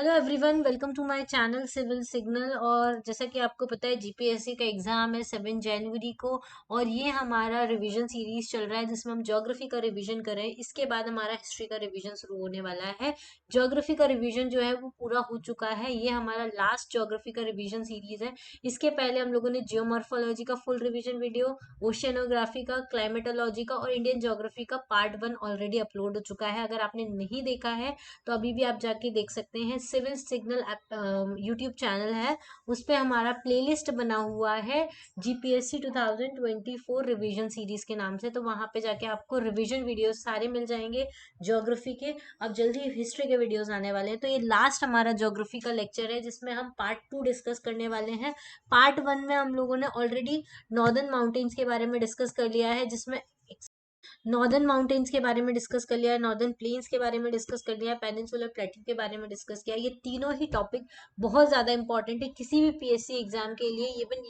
Hello everyone, welcome to my channel civil signal. और जैसा कि आपको पता है जीपीएससी का एग्जाम है 7 जनवरी को। और ये हमारा रिवीजन सीरीज चल रहा है जिसमें हम ज्योग्राफी का रिवीजन कर रहे हैं। इसके बाद हमारा हिस्ट्री का रिवीजन शुरू होने वाला है। ज्योग्राफी का रिवीजन जो है वो पूरा हो चुका है। ये हमारा लास्ट ज्योग्राफी का रिवीजन सीरीज है। इसके पहले हम लोगों ने जियोमॉर्फोलॉजी का फुल रिवीजन वीडियो, ओशियनोग्राफी का, क्लाइमेटोलॉजी का और इंडियन ज्योग्राफी का पार्ट 1 ऑलरेडी अपलोड हो चुका है। अगर आपने नहीं देखा है तो अभी भी आप जाके देख सकते हैं। सिविल सिग्नल यूट्यूब चैनल है, उस पे हमारा प्लेलिस्ट बना हुआ है जीपीएससी 2024 रिवीजन सीरीज के नाम से। तो वहां पे जाके आपको रिवीजन वीडियोस सारे मिल जाएंगे ज्योग्राफी के। अब जल्दी हिस्ट्री के वीडियोस आने वाले हैं। तो ये लास्ट हमारा ज्योग्राफी का लेक्चर है जिसमें हम पार्ट 2 डिस्कस करने वाले हैं। पार्ट 1 में हम लोगों ने ऑलरेडी नॉर्दर्न माउंटेन्स के बारे में डिस्कस कर लिया है, जिसमें नॉर्दर्न माउंटेन्स के बारे में डिस्कस कर लिया है, नॉर्दर्न प्लेन्स के बारे में डिस्कस कर लिया है, पेनिनसुलर प्लेट्यू के बारे में डिस्कस किया है। ये तीनों ही टॉपिक बहुत ज्यादा इंपॉर्टेंट है किसी भी पीएससी एग्जाम के लिए। इवन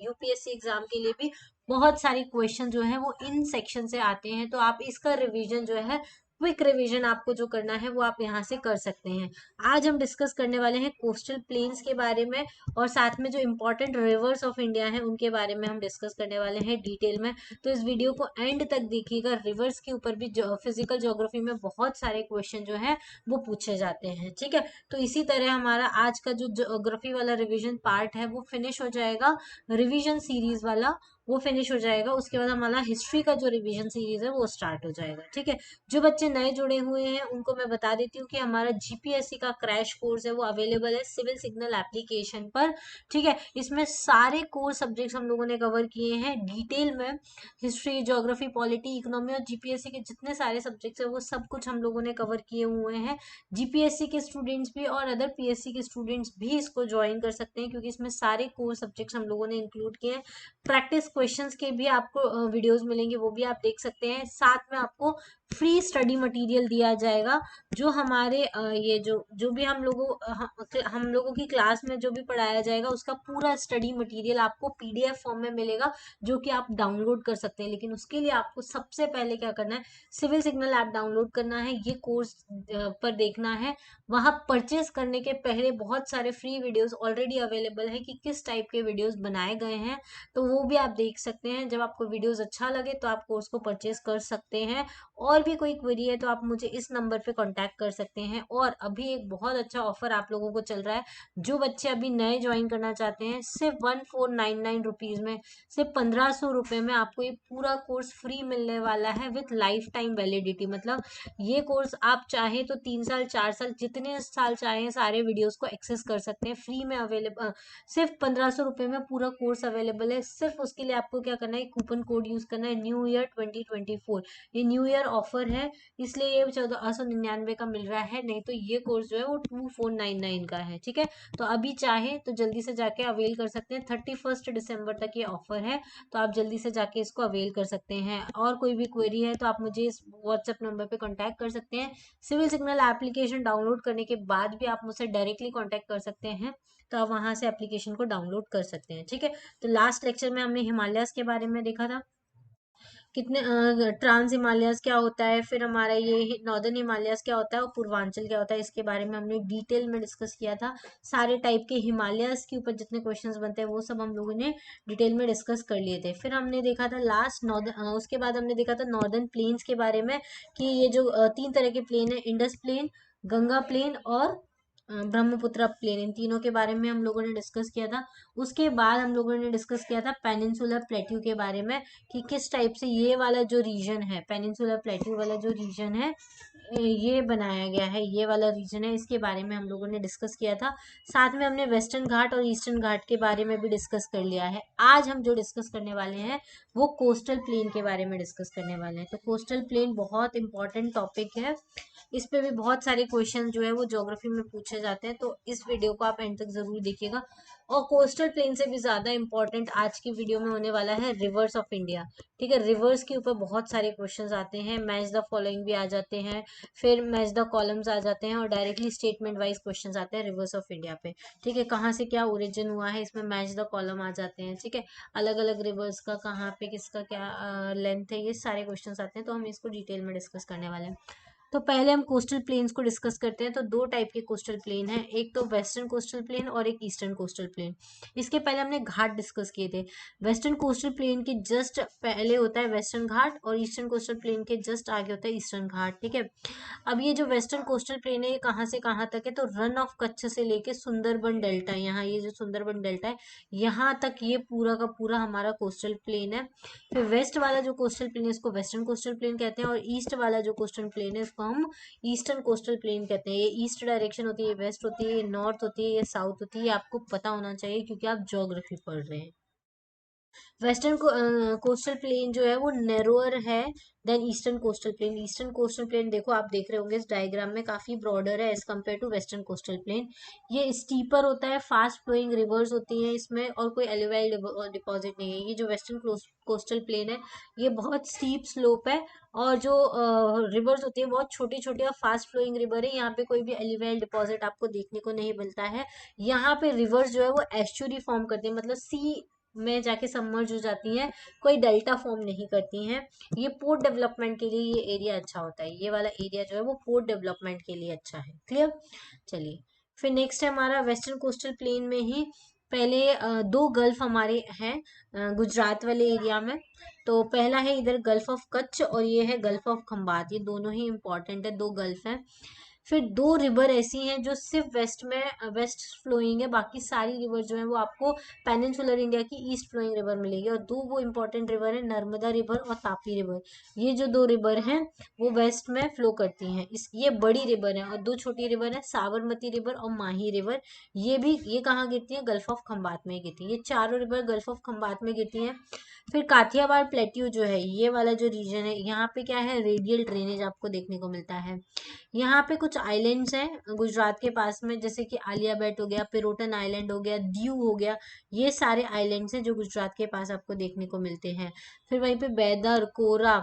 यूपीएससी एग्जाम के लिए भी बहुत सारे क्वेश्चन जो है वो इन सेक्शन से आते हैं। तो आप इसका रिवीजन जो है, क्विक रिवीजन आपको जो करना है वो आप यहाँ से कर सकते हैं। आज हम डिस्कस करने वाले हैं कोस्टल प्लेन्स के बारे में, और साथ में जो इम्पोर्टेंट रिवर्स ऑफ इंडिया है उनके बारे में हम डिस्कस करने वाले हैं डिटेल में। तो इस वीडियो को एंड तक देखिएगा। रिवर्स के ऊपर भी फिजिकल ज्योग्राफी में बहुत सारे क्वेश्चन जो है वो पूछे जाते हैं, ठीक है। तो इसी तरह हमारा आज का जो ज्योग्राफी वाला रिवीजन पार्ट है वो फिनिश हो जाएगा। रिवीजन सीरीज वाला वो फिनिश हो जाएगा। उसके बाद हमारा हिस्ट्री का जो रिवीजन सीरीज है वो स्टार्ट हो जाएगा, ठीक है। जो बच्चे नए जुड़े हुए हैं उनको मैं बता देती हूँ कि हमारा जीपीएससी का क्रैश कोर्स है वो अवेलेबल है सिविल सिग्नल एप्लीकेशन पर, ठीक है। इसमें सारे कोर सब्जेक्ट्स हम लोगों ने कवर किए हैं डिटेल में। हिस्ट्री, ज्योग्राफी, पॉलिटी, इकोनॉमी और जीपीएससी के जितने सारे सब्जेक्ट्स हैं वो सब कुछ हम लोगों ने कवर किए हुए हैं। जीपीएससी के स्टूडेंट्स भी और अदर पीएससी के स्टूडेंट्स भी इसको ज्वाइन कर सकते हैं, क्योंकि इसमें सारे कोर सब्जेक्ट्स हम लोगों ने इंक्लूड किए हैं। प्रैक्टिस क्वेश्चंस के भी आपको वीडियोस मिलेंगे, वो भी आप देख सकते हैं। साथ में आपको फ्री स्टडी मटेरियल दिया जाएगा। जो हमारे ये जो भी हम लोगों की क्लास में जो भी पढ़ाया जाएगा उसका पूरा स्टडी मटेरियल आपको पीडीएफ फॉर्म में मिलेगा, जो कि आप डाउनलोड कर सकते हैं। लेकिन उसके लिए आपको सबसे पहले क्या करना है, सिविल सिग्नल ऐप डाउनलोड करना है, ये कोर्स पर देखना है। वहां परचेस करने के पहले बहुत सारे फ्री वीडियोस ऑलरेडी अवेलेबल है कि किस टाइप के वीडियोस बनाए गए हैं, तो वो भी आप देख सकते हैं। जब आपको वीडियोस अच्छा लगे तो आप कोर्स को परचेस कर सकते हैं। और भी कोई क्वेरी है तो आप मुझे इस नंबर पे कांटेक्ट कर सकते हैं। और अभी एक बहुत अच्छा ऑफर आप लोगों को चल रहा है। जो बच्चे अभी नए ज्वाइन करना चाहते हैं, सिर्फ 1499 रुपीज में, सिर्फ 1500 रुपए में आपको ये पूरा कोर्स फ्री मिलने वाला है विथ लाइफ टाइम वैलिडिटी। मतलब ये कोर्स आप चाहे तो 3 साल 4 साल जितने साल चाहे सारे वीडियोस को एक्सेस कर सकते हैं फ्री में अवेलेबल। सिर्फ 1500 रुपए में पूरा कोर्स अवेलेबल है। सिर्फ उसके लिए आपको क्या करना है, कूपन कोड यूज करना है, न्यू ईयर 2024। ये न्यू ईयर ऑफर है, इसलिए ये 1499 का मिल रहा है। नहीं तो ये कोर्स जो है वो 2499 का है, ठीक है। तो अभी चाहे तो जल्दी से जाके अवेल कर सकते हैं। 31 दिसंबर तक ये ऑफर है, तो आप जल्दी से जाके इसको अवेल कर सकते हैं। और कोई भी क्वेरी है तो आप मुझे इस व्हाट्सएप नंबर पे कांटेक्ट कर सकते हैं। सिविल सिग्नल एप्लीकेशन डाउनलोड करने के बाद भी आप मुझसे डायरेक्टली कांटेक्ट कर सकते हैं, तो आप वहां से एप्लीकेशन को डाउनलोड कर सकते हैं, ठीक है। तो लास्ट लेक्चर में हमने हिमालयस के बारे में देखा था, कितने ट्रांस हिमालयस क्या होता है, फिर हमारा ये नॉर्दर्न हिमालयस क्या होता है और पूर्वांचल क्या होता है, इसके बारे में हमने डिटेल में डिस्कस किया था। सारे टाइप के हिमालयस के ऊपर जितने क्वेश्चंस बनते हैं वो सब हम लोगों ने डिटेल में डिस्कस कर लिए थे। फिर हमने देखा था लास्ट नॉर्दर्न, उसके बाद हमने देखा था नॉर्दर्न प्लेन्स के बारे में, कि ये जो 3 तरह के प्लेन है, इंडस प्लेन, गंगा प्लेन और ब्रह्मपुत्र प्लेन, इन तीनों के बारे में हम लोगों ने डिस्कस किया था। उसके बाद हम लोगों ने डिस्कस किया था पेनिनसुलर प्लेट्यू के बारे में, कि किस टाइप से ये वाला जो रीजन है, पेनिनसुलर प्लेट्यू वाला जो रीजन है ये बनाया गया है, ये वाला रीजन है, इसके बारे में हम लोगों ने डिस्कस किया था। साथ में हमने वेस्टर्न घाट और ईस्टर्न घाट के बारे में भी डिस्कस कर लिया है। आज हम जो डिस्कस करने वाले हैं वो कोस्टल प्लेन के बारे में डिस्कस करने वाले हैं। तो कोस्टल प्लेन बहुत इंपॉर्टेंट टॉपिक है, इस पे भी बहुत सारे क्वेश्चन जो है वो ज्योग्राफी में पूछे जाते हैं। तो इस वीडियो को आप एंड तक जरूर देखिएगा। और कोस्टल प्लेन से भी ज्यादा इंपॉर्टेंट आज की वीडियो में होने वाला है रिवर्स ऑफ इंडिया, ठीक है। रिवर्स के ऊपर बहुत सारे क्वेश्चंस आते हैं, मैच द फॉलोइंग भी आ जाते हैं, फिर मैच द कॉलम्स आ जाते हैं, और डायरेक्टली स्टेटमेंट वाइज क्वेश्चंस आते हैं रिवर्स ऑफ इंडिया पे, ठीक है। कहाँ से क्या ओरिजिन हुआ है, इसमें मैच द कॉलम आ जाते हैं, ठीक है। अलग अलग रिवर्स का कहाँ पे किसका क्या लेंथ है, ये सारे क्वेश्चंस आते हैं। तो हम इसको डिटेल में डिस्कस करने वाले हैं। तो पहले हम कोस्टल प्लेन्स को डिस्कस करते हैं। तो दो टाइप के कोस्टल प्लेन हैं, एक तो वेस्टर्न कोस्टल प्लेन और एक ईस्टर्न कोस्टल प्लेन। इसके पहले हमने घाट डिस्कस किए थे। वेस्टर्न कोस्टल प्लेन के जस्ट पहले होता है वेस्टर्न घाट और ईस्टर्न कोस्टल प्लेन के जस्ट आगे होता है ईस्टर्न घाट, ठीक है। अब ये जो वेस्टर्न कोस्टल प्लेन है ये कहाँ से कहाँ तक है, तो रन ऑफ कच्छ से लेके सुंदरबन डेल्टा, यहाँ ये जो सुंदरबन डेल्टा है यहाँ तक ये पूरा का पूरा हमारा कोस्टल प्लेन है। फिर वेस्ट वाला जो कोस्टल प्लेन है इसको वेस्टर्न कोस्टल प्लेन कहते हैं, और ईस्ट वाला जो कोस्टल प्लेन है इसको हम ईस्टर्न कोस्टल प्लेन कहते हैं। ये ईस्ट डायरेक्शन होती है, ये वेस्ट होती है, ये नॉर्थ होती है, ये साउथ होती है। ये आपको पता होना चाहिए क्योंकि आप ज्योग्राफी पढ़ रहे हैं। वेस्टर्न कोस्टल प्लेन जो है वो नैरोअर है then eastern coastal plain. Eastern coastal plain देखो आप देख रहे होंगे इस डायग्राम में काफी ब्रॉडर है as compare to western coastal plain. ये स्टीपर होता है, फास्ट फ्लोइंग रिवर्स होती हैं इसमें, और कोई एलुवाइल डिपॉजिट नहीं है। ये जो वेस्टर्न कोस्टल प्लेन है ये बहुत स्टीप स्लोप है, और जो रिवर्स होती है बहुत छोटी छोटी और फास्ट फ्लोइंग रिवर है। यहाँ पे कोई भी एलिवेल डिपॉजिट आपको देखने को नहीं मिलता है। यहाँ पे रिवर्स जो है वो एस्चुरी फॉर्म करती है, मतलब सी में जाके सबमर्ज हो जाती हैं, कोई डेल्टा फॉर्म नहीं करती हैं। ये पोर्ट डेवलपमेंट के लिए ये एरिया अच्छा होता है, ये वाला एरिया जो है वो पोर्ट डेवलपमेंट के लिए अच्छा है। क्लियर। चलिए फिर नेक्स्ट है हमारा वेस्टर्न कोस्टल प्लेन में ही पहले दो गल्फ हमारे हैं गुजरात वाले एरिया में। तो पहला है इधर गल्फ ऑफ कच्छ और ये है गल्फ ऑफ खंबात, ये दोनों ही इंपॉर्टेंट है, दो गल्फ हैं। फिर दो रिवर ऐसी हैं जो सिर्फ वेस्ट में वेस्ट फ्लोइंग है, बाकी सारी रिवर जो है वो आपको पेनिनसुलर इंडिया की ईस्ट फ्लोइंग रिवर मिलेगी। और दो वो इंपॉर्टेंट रिवर है नर्मदा रिवर और तापी रिवर। ये जो दो रिवर हैं वो वेस्ट में फ्लो करती हैं, इस ये बड़ी रिवर है। और दो छोटी रिवर है साबरमती रिवर और माही रिवर। ये कहाँ गिरती है, गल्फ ऑफ खंबात में गिरती है। ये चारों रिवर गल्फ ऑफ खंबात में गिरती हैं। फिर काठियावाड़ प्लेट्यू जो है ये वाला जो रीजन है यहाँ पे क्या है, रेडियल ड्रेनेज आपको देखने को मिलता है। यहाँ पे कुछ आइलैंड्स हैं गुजरात के पास में, जैसे कि आलिया बेट हो गया, पिरोटन आइलैंड हो गया, दीव हो गया। ये सारे आइलैंड्स हैं जो गुजरात के पास आपको देखने को मिलते हैं। फिर वहीं पे Bhaidar, Kora,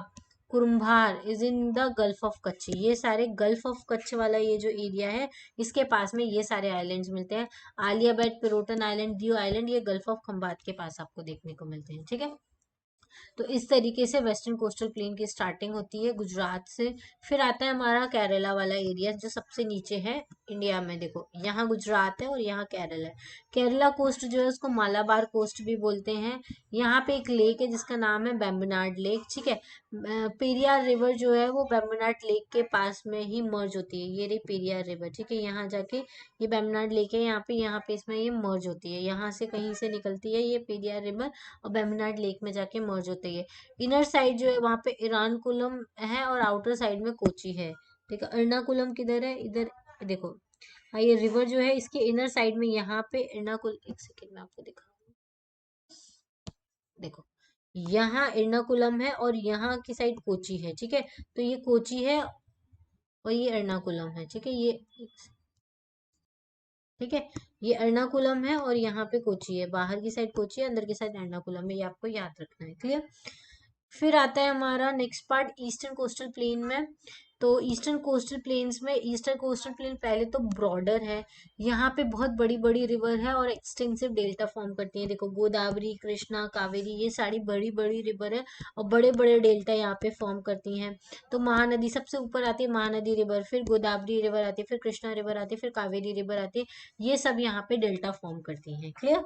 Kurumbhar is in the gulf of Kutch. ये सारे गल्फ ऑफ कच्छ वाला ये जो एरिया है इसके पास में ये सारे आइलैंड्स मिलते हैं। आलिया बेट, पिरोटन आइलैंड, दीव आइलैंड ये गल्फ ऑफ खंबात के पास आपको देखने को मिलते हैं, ठीक है। तो इस तरीके से वेस्टर्न कोस्टल प्लेन की स्टार्टिंग होती है गुजरात से। फिर आता है हमारा केरला वाला एरिया जो सबसे नीचे है इंडिया में। देखो यहाँ गुजरात है और यहाँ केरल है। केरला कोस्ट जो है उसको मालाबार कोस्ट भी बोलते हैं। यहाँ पे एक लेक है जिसका नाम है बेम्बनाड लेक, ठीक है। पेरियार रिवर जो है वो बेम्बनाड लेक के पास में ही मर्ज होती है, ये रही पेरियार रिवर, ठीक है। यहाँ जाके ये बेम्बनाड लेक है, यहाँ पे इसमें ये मर्ज होती है, यहाँ से कहीं से निकलती है ये पेरियार रिवर और बेम्बनाड लेक में जाके मर्ज होती है। इनर साइड जो है वहां पे इरानकुलम है और आउटर साइड में कोची है, ठीक है। एर्नाकुलम किधर है, इधर देखो। हाँ ये रिवर जो है इसके इनर साइड में यहाँ पे एर्नाकुलम, एक सेकेंड में आपको दिखा, देखो यहाँ एर्नाकुलम है और यहाँ की साइड कोची है, ठीक है। तो ये कोची है और ये एर्नाकुलम है, ठीक है। ये ठीक है, ये एर्नाकुलम है और यहाँ पे कोची है, बाहर की साइड कोची है, अंदर की साइड एर्नाकुलम है, ये आपको याद रखना है। क्लियर। फिर आता है हमारा next part eastern coastal plane में। तो ईस्टर्न कोस्टल प्लेन्स में ईस्टर्न कोस्टल प्लेन पहले तो ब्रॉडर है, यहाँ पे बहुत बड़ी बड़ी रिवर है और एक्सटेंसिव डेल्टा फॉर्म करती है। देखो गोदावरी, कृष्णा, कावेरी ये सारी बड़ी बड़ी रिवर है और बड़े बड़े डेल्टा यहाँ पे फॉर्म करती हैं। तो महानदी सबसे ऊपर आती है, महानदी रिवर, फिर गोदावरी रिवर आती है, फिर कृष्णा रिवर आती है, फिर कावेरी रिवर आती है। ये सब यहाँ पे डेल्टा फॉर्म करती हैं। क्लियर।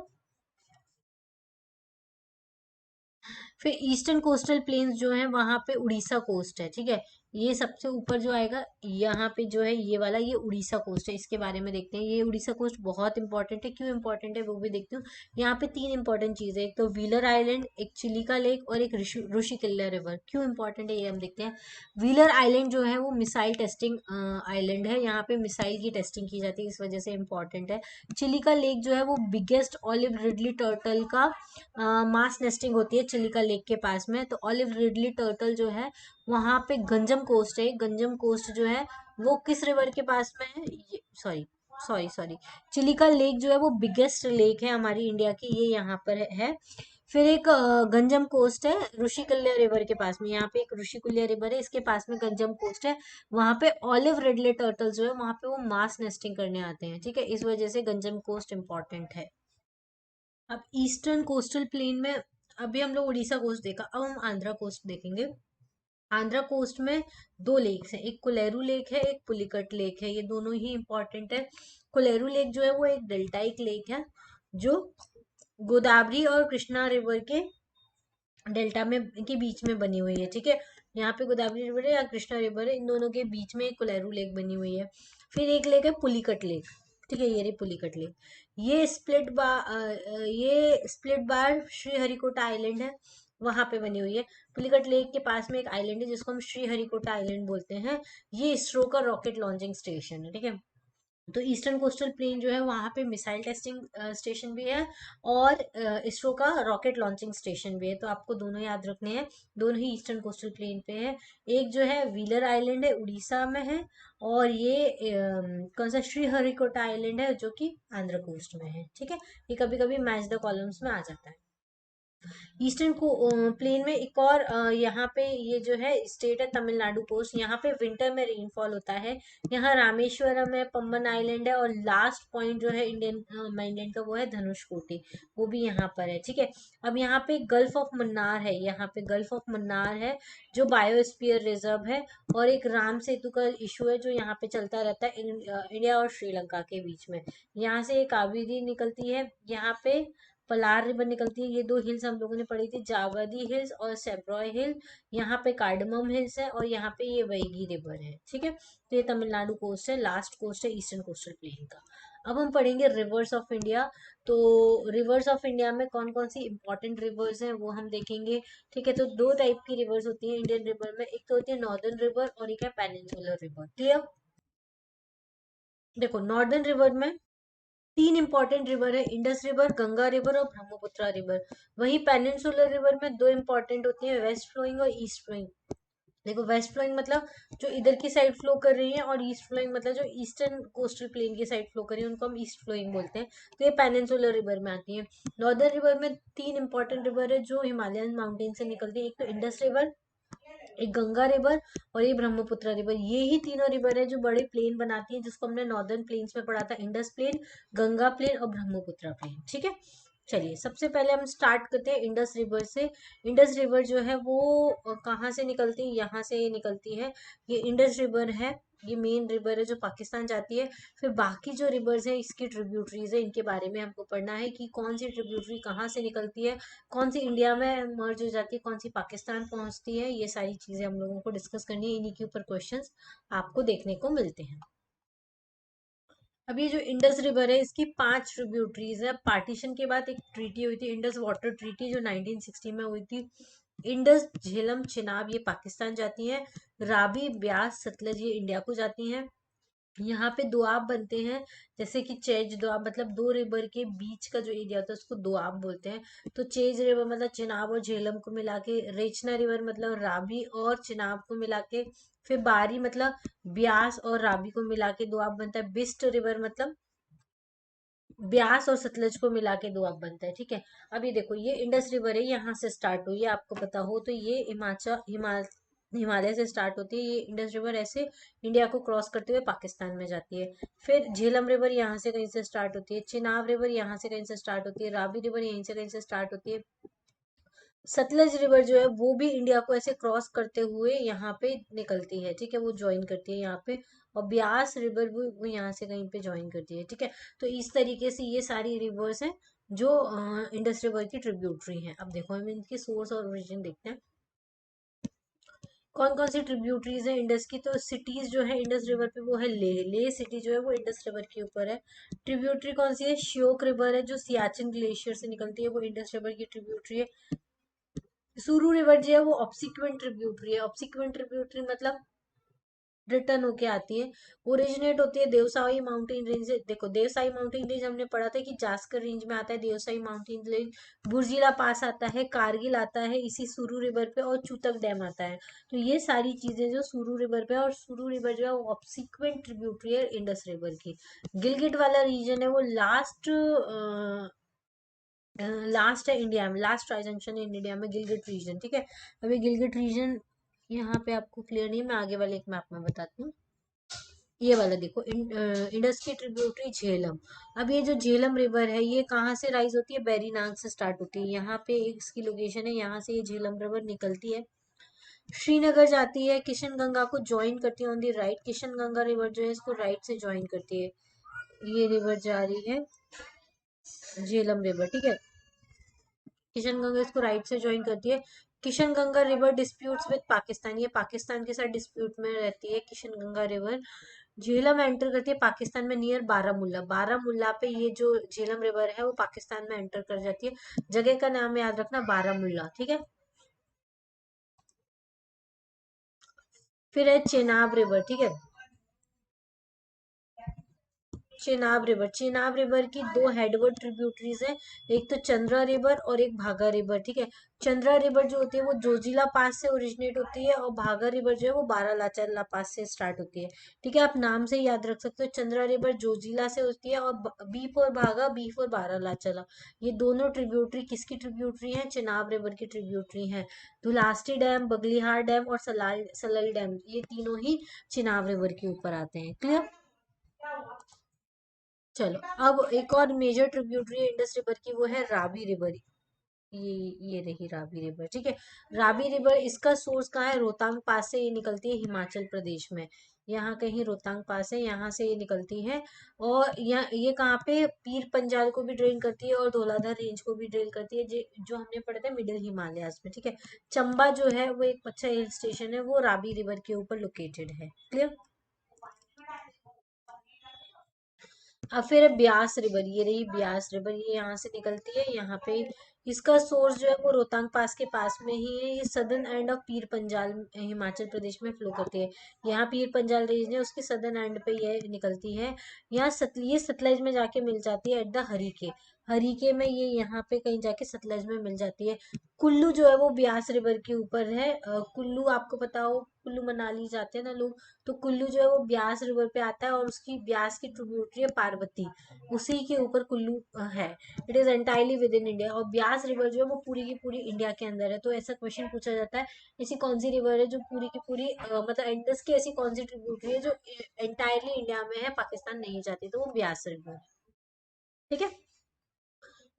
फिर ईस्टर्न कोस्टल प्लेन्स जो है वहां पे उड़ीसा कोस्ट है, ठीक है। ये सबसे ऊपर जो आएगा यहाँ पे जो है ये वाला ये उड़ीसा कोस्ट है, इसके बारे में देखते हैं। ये उड़ीसा कोस्ट बहुत इंपॉर्टेंट है, क्यों इंपॉर्टेंट है वो भी देखते हूँ। यहाँ पे तीन इंपॉर्टेंट चीजें, एक तो व्हीलर आइलैंड, एक चिलिका लेक और एक ऋषिकुल्या रिवर। क्यों इंपॉर्टेंट है ये हम देखते हैं। व्हीलर आइलैंड जो है वो मिसाइल टेस्टिंग आइलैंड है, यहाँ पे मिसाइल की टेस्टिंग की जाती है, इस वजह से इंपॉर्टेंट है। चिलिका लेक जो है वो बिगेस्ट ऑलिव रिडली टर्टल का मास नेस्टिंग होती है चिलिका लेक के पास में। तो ऑलिव रिडली टर्टल जो है वहां पे गंजम कोस्ट है, गंजम कोस्ट जो है वो किस रिवर के पास में है, ये sorry sorry sorry Chilika lake जो है वो बिगेस्ट लेक है हमारी इंडिया की, ये यहाँ पर है। फिर एक गंजम कोस्ट है ऋषिकुल्या रिवर के पास में, यहाँ पे एक ऋषिकुल्या रिवर है, इसके पास में गंजम कोस्ट है। वहां पे ऑलिव रिडले टर्टल जो है वहां पे वो मास नेस्टिंग करने आते हैं, ठीक है। इस वजह से गंजम कोस्ट इंपॉर्टेंट है। अब ईस्टर्न कोस्टल प्लेन में अभी हम लोग उड़ीसा कोस्ट देखा, अब हम आंध्रा कोस्ट देखेंगे। आंध्रा कोस्ट में दो लेक्स हैं, एक कोलेरू लेक है, एक पुलिकट लेक है, ये दोनों ही इंपॉर्टेंट है। कोलेरू लेक जो है वो एक डेल्टाइक लेक है जो गोदावरी और कृष्णा रिवर के डेल्टा में के बीच में बनी हुई है, ठीक है। यहाँ पे गोदावरी रिवर है या कृष्णा रिवर है, इन दोनों के बीच में एक कोलेरू लेक बनी हुई है। फिर एक लेक है पुलिकट लेक, ठीक है, ये रही पुलिकट लेक। ये स्प्लिट बार श्रीहरिकोटा आइलैंड है, वहां पे बनी हुई है। पुलिकट लेक के पास में एक आइलैंड है जिसको हम श्रीहरिकोटा आइलैंड बोलते हैं। ये इसरो का रॉकेट लॉन्चिंग स्टेशन है, ठीक है। तो ईस्टर्न कोस्टल प्लेन जो है वहां पे मिसाइल टेस्टिंग स्टेशन भी है और इसरो का रॉकेट लॉन्चिंग स्टेशन भी है, तो आपको दोनों याद रखने हैं। दोनों ही ईस्टर्न कोस्टल प्लेन पे है। एक जो है व्हीलर आइलैंड है, उड़ीसा में है, और ये कौन सा श्रीहरिकोटा आइलैंड है जो कि आंध्र कोस्ट में है, ठीक है। ये कभी कभी मैच द कॉलम्स में आ जाता है। ईस्टर्न को प्लेन में एक और यहाँ पे ये जो है स्टेट है तमिलनाडु कोस्ट, यहाँ पे विंटर में रेनफॉल होता है। यहाँ रामेश्वरम है, पम्बन आइलैंड है, और लास्ट पॉइंट जो है इंडियन mainland का वो है धनुषकोटी, वो भी यहाँ पर है, ठीक है। अब यहाँ पे गल्फ ऑफ मन्नार है, यहाँ पे गल्फ ऑफ मन्नार है जो बायोस्फीयर रिजर्व है, और एक राम सेतु का इशू है जो यहाँ पे चलता रहता है इंडिया और श्रीलंका के बीच में। यहाँ से एक कावेरी निकलती है, यहाँ पे पलार रिवर निकलती है। ये दो हिल्स हम लोगों ने पढ़ी थी, जावदी हिल्स और सेब्रॉय हिल। यहाँ पे कार्डमम हिल्स है और यहाँ पे ये वैगी रिवर है, ठीक है। तो ये तमिलनाडु कोस्ट है, लास्ट कोस्ट है ईस्टर्न कोस्टल प्लेन का। अब हम पढ़ेंगे रिवर्स ऑफ इंडिया। तो रिवर्स ऑफ इंडिया में कौन कौन सी इंपॉर्टेंट रिवर्स हैं वो हम देखेंगे, ठीक है। तो दो टाइप की रिवर्स होती है इंडियन रिवर में, एक तो होती है नॉर्दर्न रिवर और एक है पेनिनसुलर रिवर, क्लियर। देखो नॉर्दर्न रिवर में तीन इंपॉर्टेंट रिवर है, इंडस रिवर, गंगा रिवर और ब्रह्मपुत्र रिवर। वहीं पेनिनसुलर रिवर में दो इंपॉर्टेंट होती है, वेस्ट फ्लोइंग और ईस्ट फ्लोइंग। देखो वेस्ट फ्लोइंग मतलब जो इधर की साइड फ्लो कर रही है, और ईस्ट फ्लोइंग मतलब जो ईस्टर्न कोस्टल प्लेन की साइड फ्लो कर रही है, उनको हम ईस्ट फ्लोइंग बोलते हैं। तो ये पेनिनसुलर रिवर में आती है। नॉर्दर्न रिवर में तीन इंपॉर्टेंट रिवर है जो हिमालयन माउंटेन से निकलती है, एक तो इंडस रिवर, एक गंगा रिवर, और ये ब्रह्मपुत्र रिवर। ये ही तीनों रिवर है जो बड़े प्लेन बनाती है, जिसको हमने नॉर्दर्न प्लेन्स में पढ़ा था, इंडस प्लेन, गंगा प्लेन और ब्रह्मपुत्र प्लेन, ठीक है। चलिए सबसे पहले हम स्टार्ट करते हैं इंडस रिवर से। इंडस रिवर जो है वो कहाँ से निकलती है, यहाँ से निकलती है। ये इंडस रिवर है, ये मेन रिवर है जो पाकिस्तान जाती है। फिर बाकी जो रिवर्स हैं इसकी ट्रिब्यूटरीज है, इनके बारे में हमको पढ़ना है कि कौन सी ट्रिब्यूटरी कहाँ से निकलती है, कौन सी इंडिया में मर्ज हो जाती है, कौन सी पाकिस्तान पहुंचती है। ये सारी चीजें हम लोगों को डिस्कस करनी है, इन्हीं के ऊपर क्वेश्चंस आपको देखने को मिलते हैं। अब ये जो इंडस रिवर है इसकी 5 ट्रिब्यूटरीज है। पार्टीशन के बाद एक ट्रीटी हुई थी, इंडस वाटर ट्रीटी, जो 1960 में हुई थी। इंडस, झेलम, चिनाब ये पाकिस्तान जाती हैं। रावी, ब्यास, सतलज ये इंडिया को जाती हैं। यहाँ पे दोआब बनते हैं, जैसे कि चेज दोआब मतलब दो रिवर के बीच का जो एरिया होता है उसको दोआब बोलते हैं। तो चेज रिवर मतलब चिनाब और झेलम को मिला के, रेचना रिवर मतलब रावी और चिनाब को मिला के, फिर बारी मतलब ब्यास और रावी को मिला के दोआब बनता है। बिस्ट रिवर मतलब ब्यास और सतलज को मिला के दोआब बनता है, ठीक है। अब ये देखो ये इंडस रिवर है, यहाँ से स्टार्ट हुई है, आपको पता हो तो ये हिमालय से स्टार्ट होती है। ये इंडस रिवर ऐसे इंडिया को क्रॉस करते हुए पाकिस्तान में जाती है। फिर झेलम रिवर यहाँ से कहीं से स्टार्ट होती है, चिनाब रिवर यहाँ से कहीं से स्टार्ट होती है, रावी रिवर यहीं से कहीं से स्टार्ट होती है। सतलज रिवर जो है वो भी इंडिया को ऐसे क्रॉस करते हुए यहाँ पे निकलती है, ठीक है, वो ज्वाइन करती है यहाँ पे। और ब्यास रिवर भी वो यहाँ से कहीं पे ज्वाइन करती है, ठीक है। तो इस तरीके से ये सारी रिवर्स हैं जो इंडस रिवर की ट्रिब्यूटरी हैं। अब देखो हम इनकी सोर्स और ओरिजिन देखते हैं, कौन कौन सी ट्रिब्यूटरीज है इंडस की। तो सिटीज जो है इंडस रिवर पे वो है ले सिटी जो है वो इंडस रिवर के ऊपर है। ट्रिब्यूटरी कौन सी है, श्योक रिवर है जो सियाचिन ग्लेशियर से निकलती है, वो इंडस रिवर की ट्रिब्यूटरी है। सुरू रिवर जो है वो ऑब्सिक्वेंट ट्रिब्यूटरी है। ऑब्सिक्वेंट ट्रिब्यूटरी मतलब रिटर्न होके आती है। ओरिजिनेट होती है देवसाई माउंटेन रेंज से। देखो देवसाई माउंटेन रेंज हमने पढ़ा था कि जास्कर रेंज में आता है, देवसाई माउंटेन रेंज, बुर्जिला पास आता है, कारगिल आता है इसी सुरू रिवर पे, और चूतक डैम आता है। तो ये सारी चीजें जो सुरू रिवर पे है, और सुरू रिवर जो है वो ऑब्सिक्वेंट ट्रिब्यूटरी है इंडस रिवर की। गिलगिट वाला रीजन है वो लास्ट है इंडिया में, लास्ट ट्रांजैक्शन है इंडिया में गिलगिट रीजन, ठीक है। अभी गिलगिट रीजन यहाँ पे आपको क्लियर नहीं, मैं आगे वाले एक मैप में बताती हूँ। ये वाला देखो इंडस की ट्रिब्यूटरी झेलम। अब ये जो झेलम रिवर है ये कहाँ से राइज होती है, बैरीनाग से स्टार्ट होती है। यहाँ पे इसकी लोकेशन है, यहाँ से ये झेलम रिवर निकलती है। श्रीनगर जाती है, किशन गंगा को ज्वाइन करती है on the right. Kishan Ganga river जो है इसको राइट से ज्वाइन करती है। ये रिवर जा रही है झेलम रिवर, ठीक है। किशन गंगा इसको राइट से ज्वाइन करती है। Kishan Ganga river disputes with Pakistan, ये पाकिस्तान के साथ डिस्प्यूट में रहती है किशन गंगा रिवर। झेलम एंटर करती है पाकिस्तान में नियर बारामुल्ला। बारामुल्ला पे ये जो झेलम रिवर है वो पाकिस्तान में एंटर कर जाती है। जगह का नाम याद रखना, बारामुल्ला, ठीक है। फिर है चेनाब रिवर, ठीक है। चेनाब रिवर, चेनाब रिवर की दो हेडवर्ड ट्रिब्यूटरीज है, एक तो चंद्रा रिवर और एक भागा रिवर, ठीक है। चंद्रा रिवर जो होती है वो जोजिला पास से ओरिजिनेट होती है, और भागा रिवर जो है वो बारालाचाला पास से स्टार्ट होती है, ठीक है। आप नाम से ही याद रख सकते हो, चंद्रा रिवर जोजिला से होती है, और बी फॉर भागा, बी फॉर बारालाचाला। ये दोनों ट्रिब्यूटरी किसकी ट्रिब्यूटरी है? चेनाब रिवर की ट्रिब्यूटरी है। धुलास्टी डैम, बगलिहार डैम और सलाई डैम, ये तीनों ही चेनाब रिवर के ऊपर आते हैं। क्लियर? चलो, अब एक और मेजर ट्रिब्यूटरी है इंडस रिवर की, वो है रावी रिवर। ये ये रही रावी रिवर, ठीक है। रावी रिवर, इसका सोर्स कहाँ है? रोहतांग पास से ये निकलती है हिमाचल प्रदेश में। यहाँ कहीं रोहतांग पास है, यहाँ से ये निकलती है। और ये कहाँ पे? पीर पंजाल को भी ड्रेन करती है और धौलाधार रेंज को भी ड्रेन करती है, जो हमने पढ़ा था मिडिल हिमालयाज में, ठीक है। चंबा जो है वो एक अच्छा हिल स्टेशन है, वो रावी रिवर के ऊपर लोकेटेड है। क्लियर? अब फिर है ब्यास रिवर, ये रही ब्यास रिवर, ये यहाँ से निकलती है यहाँ पे। इसका सोर्स जो है वो रोहतांग पास के पास में ही है। ये southern end of Pir Panjal Himachal Pradesh में फ्लो करती है। यहाँ पीर पंजाल रीजन है, उसके सदर्न एंड पे ये निकलती है। यहाँ ये सतलज में जाके मिल जाती है एट द हरीके। हरीके में ये यहाँ पे कहीं जाके सतलज में मिल जाती है। कुल्लू जो है वो ब्यास रिवर के ऊपर है। कुल्लू आपको पता हो, कुल्लू मनाली जाते हैं ना लोग, तो कुल्लू जो है वो ब्यास रिवर पे आता है, और उसकी ब्यास की ट्रिब्यूटरी है पार्वती, उसी के ऊपर कुल्लू है। It is entirely with in India, और ब्यास रिवर जो है वो पूरी की पूरी इंडिया के अंदर है। तो ऐसा क्वेश्चन पूछा जाता है, ऐसी कौन सी रिवर है जो पूरी की पूरी मतलब इंडस की ऐसी कौन सी ट्रिब्यूटरी है जो एंटायरली इंडिया में है, पाकिस्तान नहीं जाती, तो वो ब्यास रिवर, ठीक है।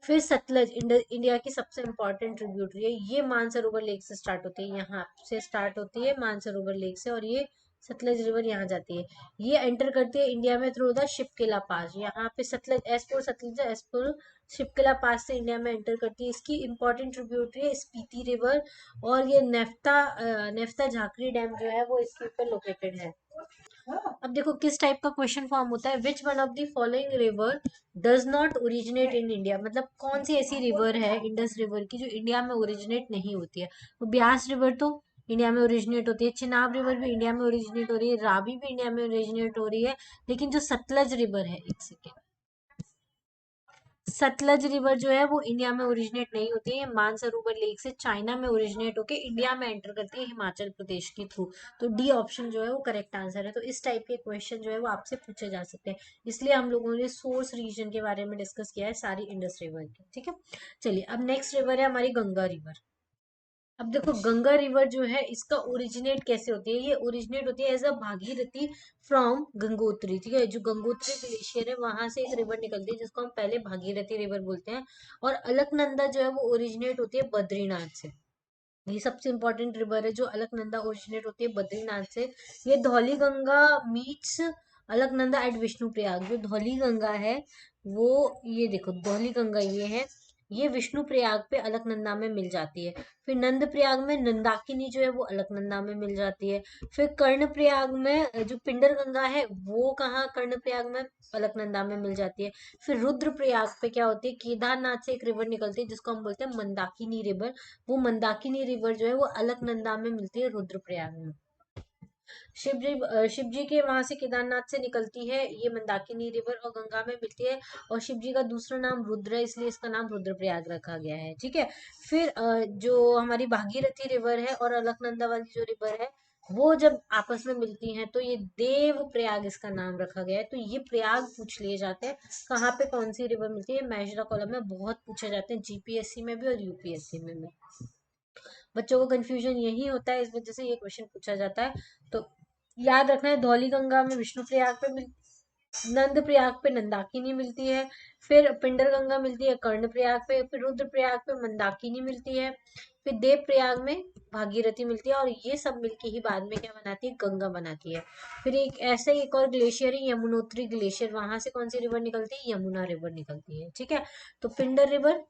फिर सतलज, इंडिया की सबसे इंपॉर्टेंट ट्रिब्यूटरी है, ये मानसरोवर लेक से स्टार्ट होती है, यहाँ से स्टार्ट होती है मानसरोवर लेक से, और ये सतलज रिवर यहाँ जाती है। ये एंटर करती है इंडिया में थ्रू द शिपकिला पास। यहाँ पे सतलज, एसपुर सतलज, एसपुर शिपकिला पास से इंडिया में एंटर करती है। इसकी इंपॉर्टेंट ट्रिब्यूटरी है स्पीति रिवर, और ये नेफ्ता झाकरी डैम जो है वो इसके ऊपर लोकेटेड है। अब देखो किस टाइप का क्वेश्चन फॉर्म होता है, which one of the following river does not originate in India, मतलब कौन सी ऐसी रिवर है इंडस रिवर की जो इंडिया में ओरिजिनेट नहीं होती है? तो ब्यास रिवर तो इंडिया में ओरिजिनेट होती है, चिनाब रिवर भी इंडिया में ओरिजिनेट हो रही है, रावी भी इंडिया में ओरिजिनेट हो रही है, लेकिन जो सतलज रिवर है, एक सेकेंड, सतलज रिवर जो है वो इंडिया में ओरिजिनेट नहीं होती है, मानसरोवर लेक से चाइना में ओरिजिनेट होके इंडिया में एंटर करती है हिमाचल प्रदेश के थ्रू। तो डी ऑप्शन जो है वो करेक्ट आंसर है। तो इस टाइप के क्वेश्चन जो है वो आपसे पूछे जा सकते हैं, इसलिए हम लोगों ने सोर्स रीजन के बारे में डिस्कस किया है सारी इंडस रिवर की, ठीक है। चलिए, अब नेक्स्ट रिवर है हमारी गंगा रिवर। अब देखो गंगा रिवर जो है इसका ओरिजिनेट कैसे होती है? ये ओरिजिनेट होती है as a Bhagirathi from Gangotri, ठीक है। जो गंगोत्री ग्लेशियर है वहां से एक रिवर निकलती है जिसको हम पहले भागीरथी रिवर बोलते हैं। और अलकनंदा जो है वो ओरिजिनेट होती है बद्रीनाथ से। ये सबसे इंपॉर्टेंट रिवर है जो अलकनंदा ओरिजिनेट होती है बद्रीनाथ से। ये धौली गंगा मीट्स अलकनंदा एट विष्णु प्रयाग। जो धौली गंगा है वो, ये देखो धौली गंगा ये है, ये विष्णु प्रयाग पे अलकनंदा में मिल जाती है। फिर नंद प्रयाग में नंदाकिनी जो है वो अलकनंदा में मिल जाती है। फिर कर्ण प्रयाग में जो पिंडर गंगा है वो कहाँ, कर्ण प्रयाग में अलकनंदा में मिल जाती है। फिर रुद्र प्रयाग पे क्या होती है, केदारनाथ से एक रिवर निकलती है जिसको हम बोलते हैं मंदाकिनी रिवर। वो मंदाकिनी रिवर जो है वो अलकनंदा में मिलती है, रुद्रप्रयाग में। शिव जी के वहां से केदारनाथ से निकलती है ये मंदाकिनी रिवर, और गंगा में मिलती है। और शिव जी का दूसरा नाम रुद्र है, इसलिए इसका नाम रुद्रप्रयाग रखा गया है, ठीक है। फिर जो हमारी भागीरथी रिवर है और अलकनंदा वाली जो रिवर है वो जब आपस में मिलती हैं तो ये देव प्रयाग इसका नाम रखा गया है। तो ये प्रयाग पूछ लिए जाते हैं कहाँ पे कौन सी रिवर मिलती है, मैजरा कॉलम में बहुत पूछे जाते हैं, जीपीएससी में भी और यूपीएससी में भी। बच्चों को कंफ्यूजन यही होता है, इस वजह से ये क्वेश्चन पूछा जाता है। तो याद रखना है, धौली गंगा में विष्णु प्रयाग पे मिल, नंद प्रयाग पे नंदाकिनी मिलती है, फिर पिंडर गंगा मिलती है कर्ण प्रयाग पे, फिर रुद्र प्रयाग पे मंदाकिनी मिलती है, फिर देव प्रयाग में भागीरथी मिलती है, और ये सब मिलके ही बाद में क्या बनाती है, गंगा बनाती है। फिर एक ऐसे एक और ग्लेशियर है यमुनोत्री ग्लेशियर, वहां से कौन सी रिवर निकलती है, यमुना रिवर निकलती है। ठीक है, तो पिंडर रिवर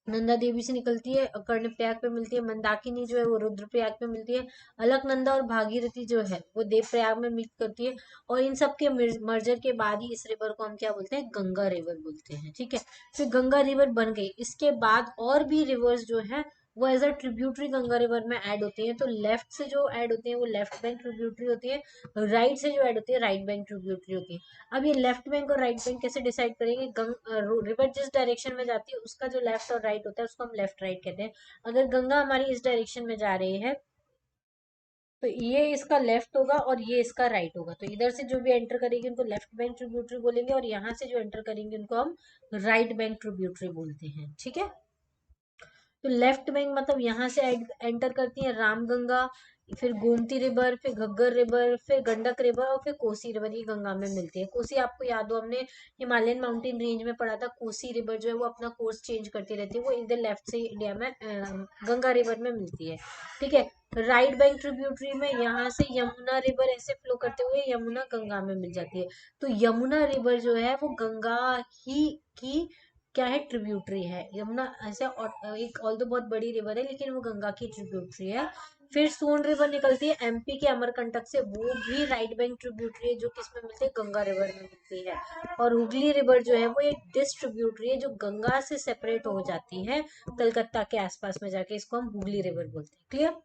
नंदा देवी से निकलती है, कर्णप्रयाग पे मिलती है, मंदाकिनी जो है वो रुद्रप्रयाग पे मिलती है, अलकनंदा और भागीरथी जो है वो देवप्रयाग में मिल करती है, और इन सब के मर्जर के बाद ही इस रिवर को हम क्या बोलते हैं, गंगा रिवर बोलते हैं। ठीक है, फिर गंगा रिवर बन गई, इसके बाद और भी रिवर्स जो है वो as a tributary Ganga river में ऐड होती है। तो लेफ्ट से जो ऐड होती है वो लेफ्ट बैंक ट्रिब्यूटरी होती है, राइट से जो ऐड होती है राइट बैंक ट्रिब्यूटरी होती है। अब ये लेफ्ट बैंक और राइट बैंक कैसे डिसाइड करेंगे, रिवर जिस डायरेक्शन में जाती है उसका जो लेफ्ट और राइट होता है उसको हम लेफ्ट राइट कहते हैं। अगर गंगा हमारी इस डायरेक्शन में जा रही है तो ये इसका लेफ्ट होगा और ये इसका राइट होगा, तो इधर से जो भी एंटर करेंगे उनको लेफ्ट बैंक ट्रिब्यूटरी बोलेंगे, और यहाँ से जो एंटर करेंगे उनको हम राइट बैंक ट्रिब्यूटरी बोलते हैं। ठीक है, तो लेफ्ट बैंक मतलब यहाँ से एंटर करती है रामगंगा, फिर गोमती रिवर, फिर घग्गर रिवर, फिर गंडक रिवर, और फिर कोसी रिवर, ये गंगा में मिलती है। कोसी आपको याद हो, हमने हिमालयन माउंटेन रेंज में पढ़ा था, कोसी रिवर जो है वो अपना कोर्स चेंज करती रहती है, वो इधर लेफ्ट से इंडिया में गंगा रिवर में मिलती है। ठीक है, राइट बैंक ट्रिब्यूटरी में यहाँ से यमुना रिवर ऐसे फ्लो करते हुए यमुना गंगा में मिल जाती है। तो यमुना रिवर जो है वो गंगा ही की क्या है, ट्रिब्यूटरी है। यमुना ऐसे एक ऑल तो बहुत बड़ी रिवर है लेकिन वो गंगा की ट्रिब्यूटरी है। फिर सोन रिवर निकलती है एमपी के अमरकंटक से, वो भी राइट बैंक ट्रिब्यूटरी है, जो किसमें मिलती है, गंगा रिवर में मिलती है। और हुगली रिवर जो है वो एक डिस्ट्रीब्यूटरी है जो गंगा से सेपरेट हो जाती है कलकत्ता के आसपास में जाके, इसको हम हुगली रिवर बोलते हैं। क्लियर,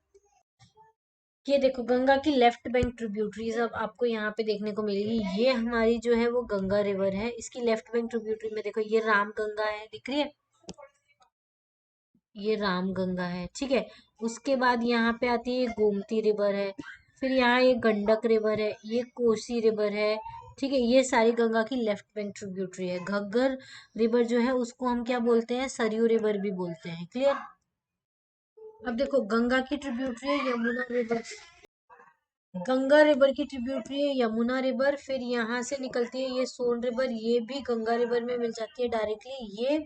ये देखो गंगा की लेफ्ट बैंक ट्रिब्यूटरीज अब आपको यहाँ पे देखने को मिलेगी, ये हमारी जो है वो गंगा रिवर है, इसकी लेफ्ट बैंक ट्रिब्यूटरी में देखो ये राम गंगा है, दिख रही है, ये राम गंगा है। ठीक है, उसके बाद यहाँ पे आती है गोमती रिवर है, फिर यहाँ ये गंडक रिवर है, ये कोसी रिवर है। ठीक है, ये सारी गंगा की लेफ्ट बैंक ट्रिब्यूटरी है। घग्गर रिवर जो है उसको हम क्या बोलते हैं, सरयू रिवर भी बोलते हैं। क्लियर, अब देखो गंगा की ट्रिब्यूटरी है यमुना रिवर, गंगा रिवर की ट्रिब्यूटरी है यमुना रिवर, फिर यहाँ से निकलती है ये सोन रिवर, ये भी गंगा रिवर में मिल जाती है डायरेक्टली। ये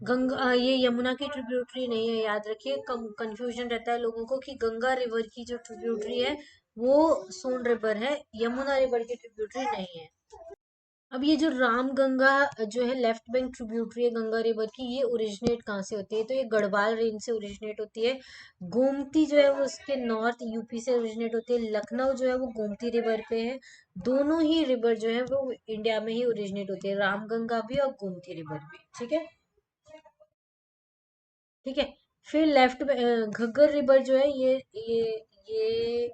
गंगा ये यमुना की ट्रिब्यूटरी नहीं है, याद रखिए, कंफ्यूजन रहता है लोगों को कि गंगा रिवर की जो ट्रिब्यूटरी है वो सोन रिवर है, यमुना रिवर की ट्रिब्यूटरी नहीं है। अब ये जो राम गंगा जो है लेफ्ट बैंक ट्रिब्यूटरी है गंगा रिवर की, ये ओरिजिनेट कहाँ से होती है, तो ये गढ़वाल रेंज से ओरिजिनेट होती है। गोमती जो है वो उसके नॉर्थ यूपी से ओरिजिनेट होती है, लखनऊ जो है वो गोमती रिवर पे है। दोनों ही रिवर जो है वो इंडिया में ही ओरिजिनेट होती है, राम गंगा भी और गोमती रिवर भी। ठीक है, ठीक है, फिर लेफ्ट घग्गर रिवर जो है ये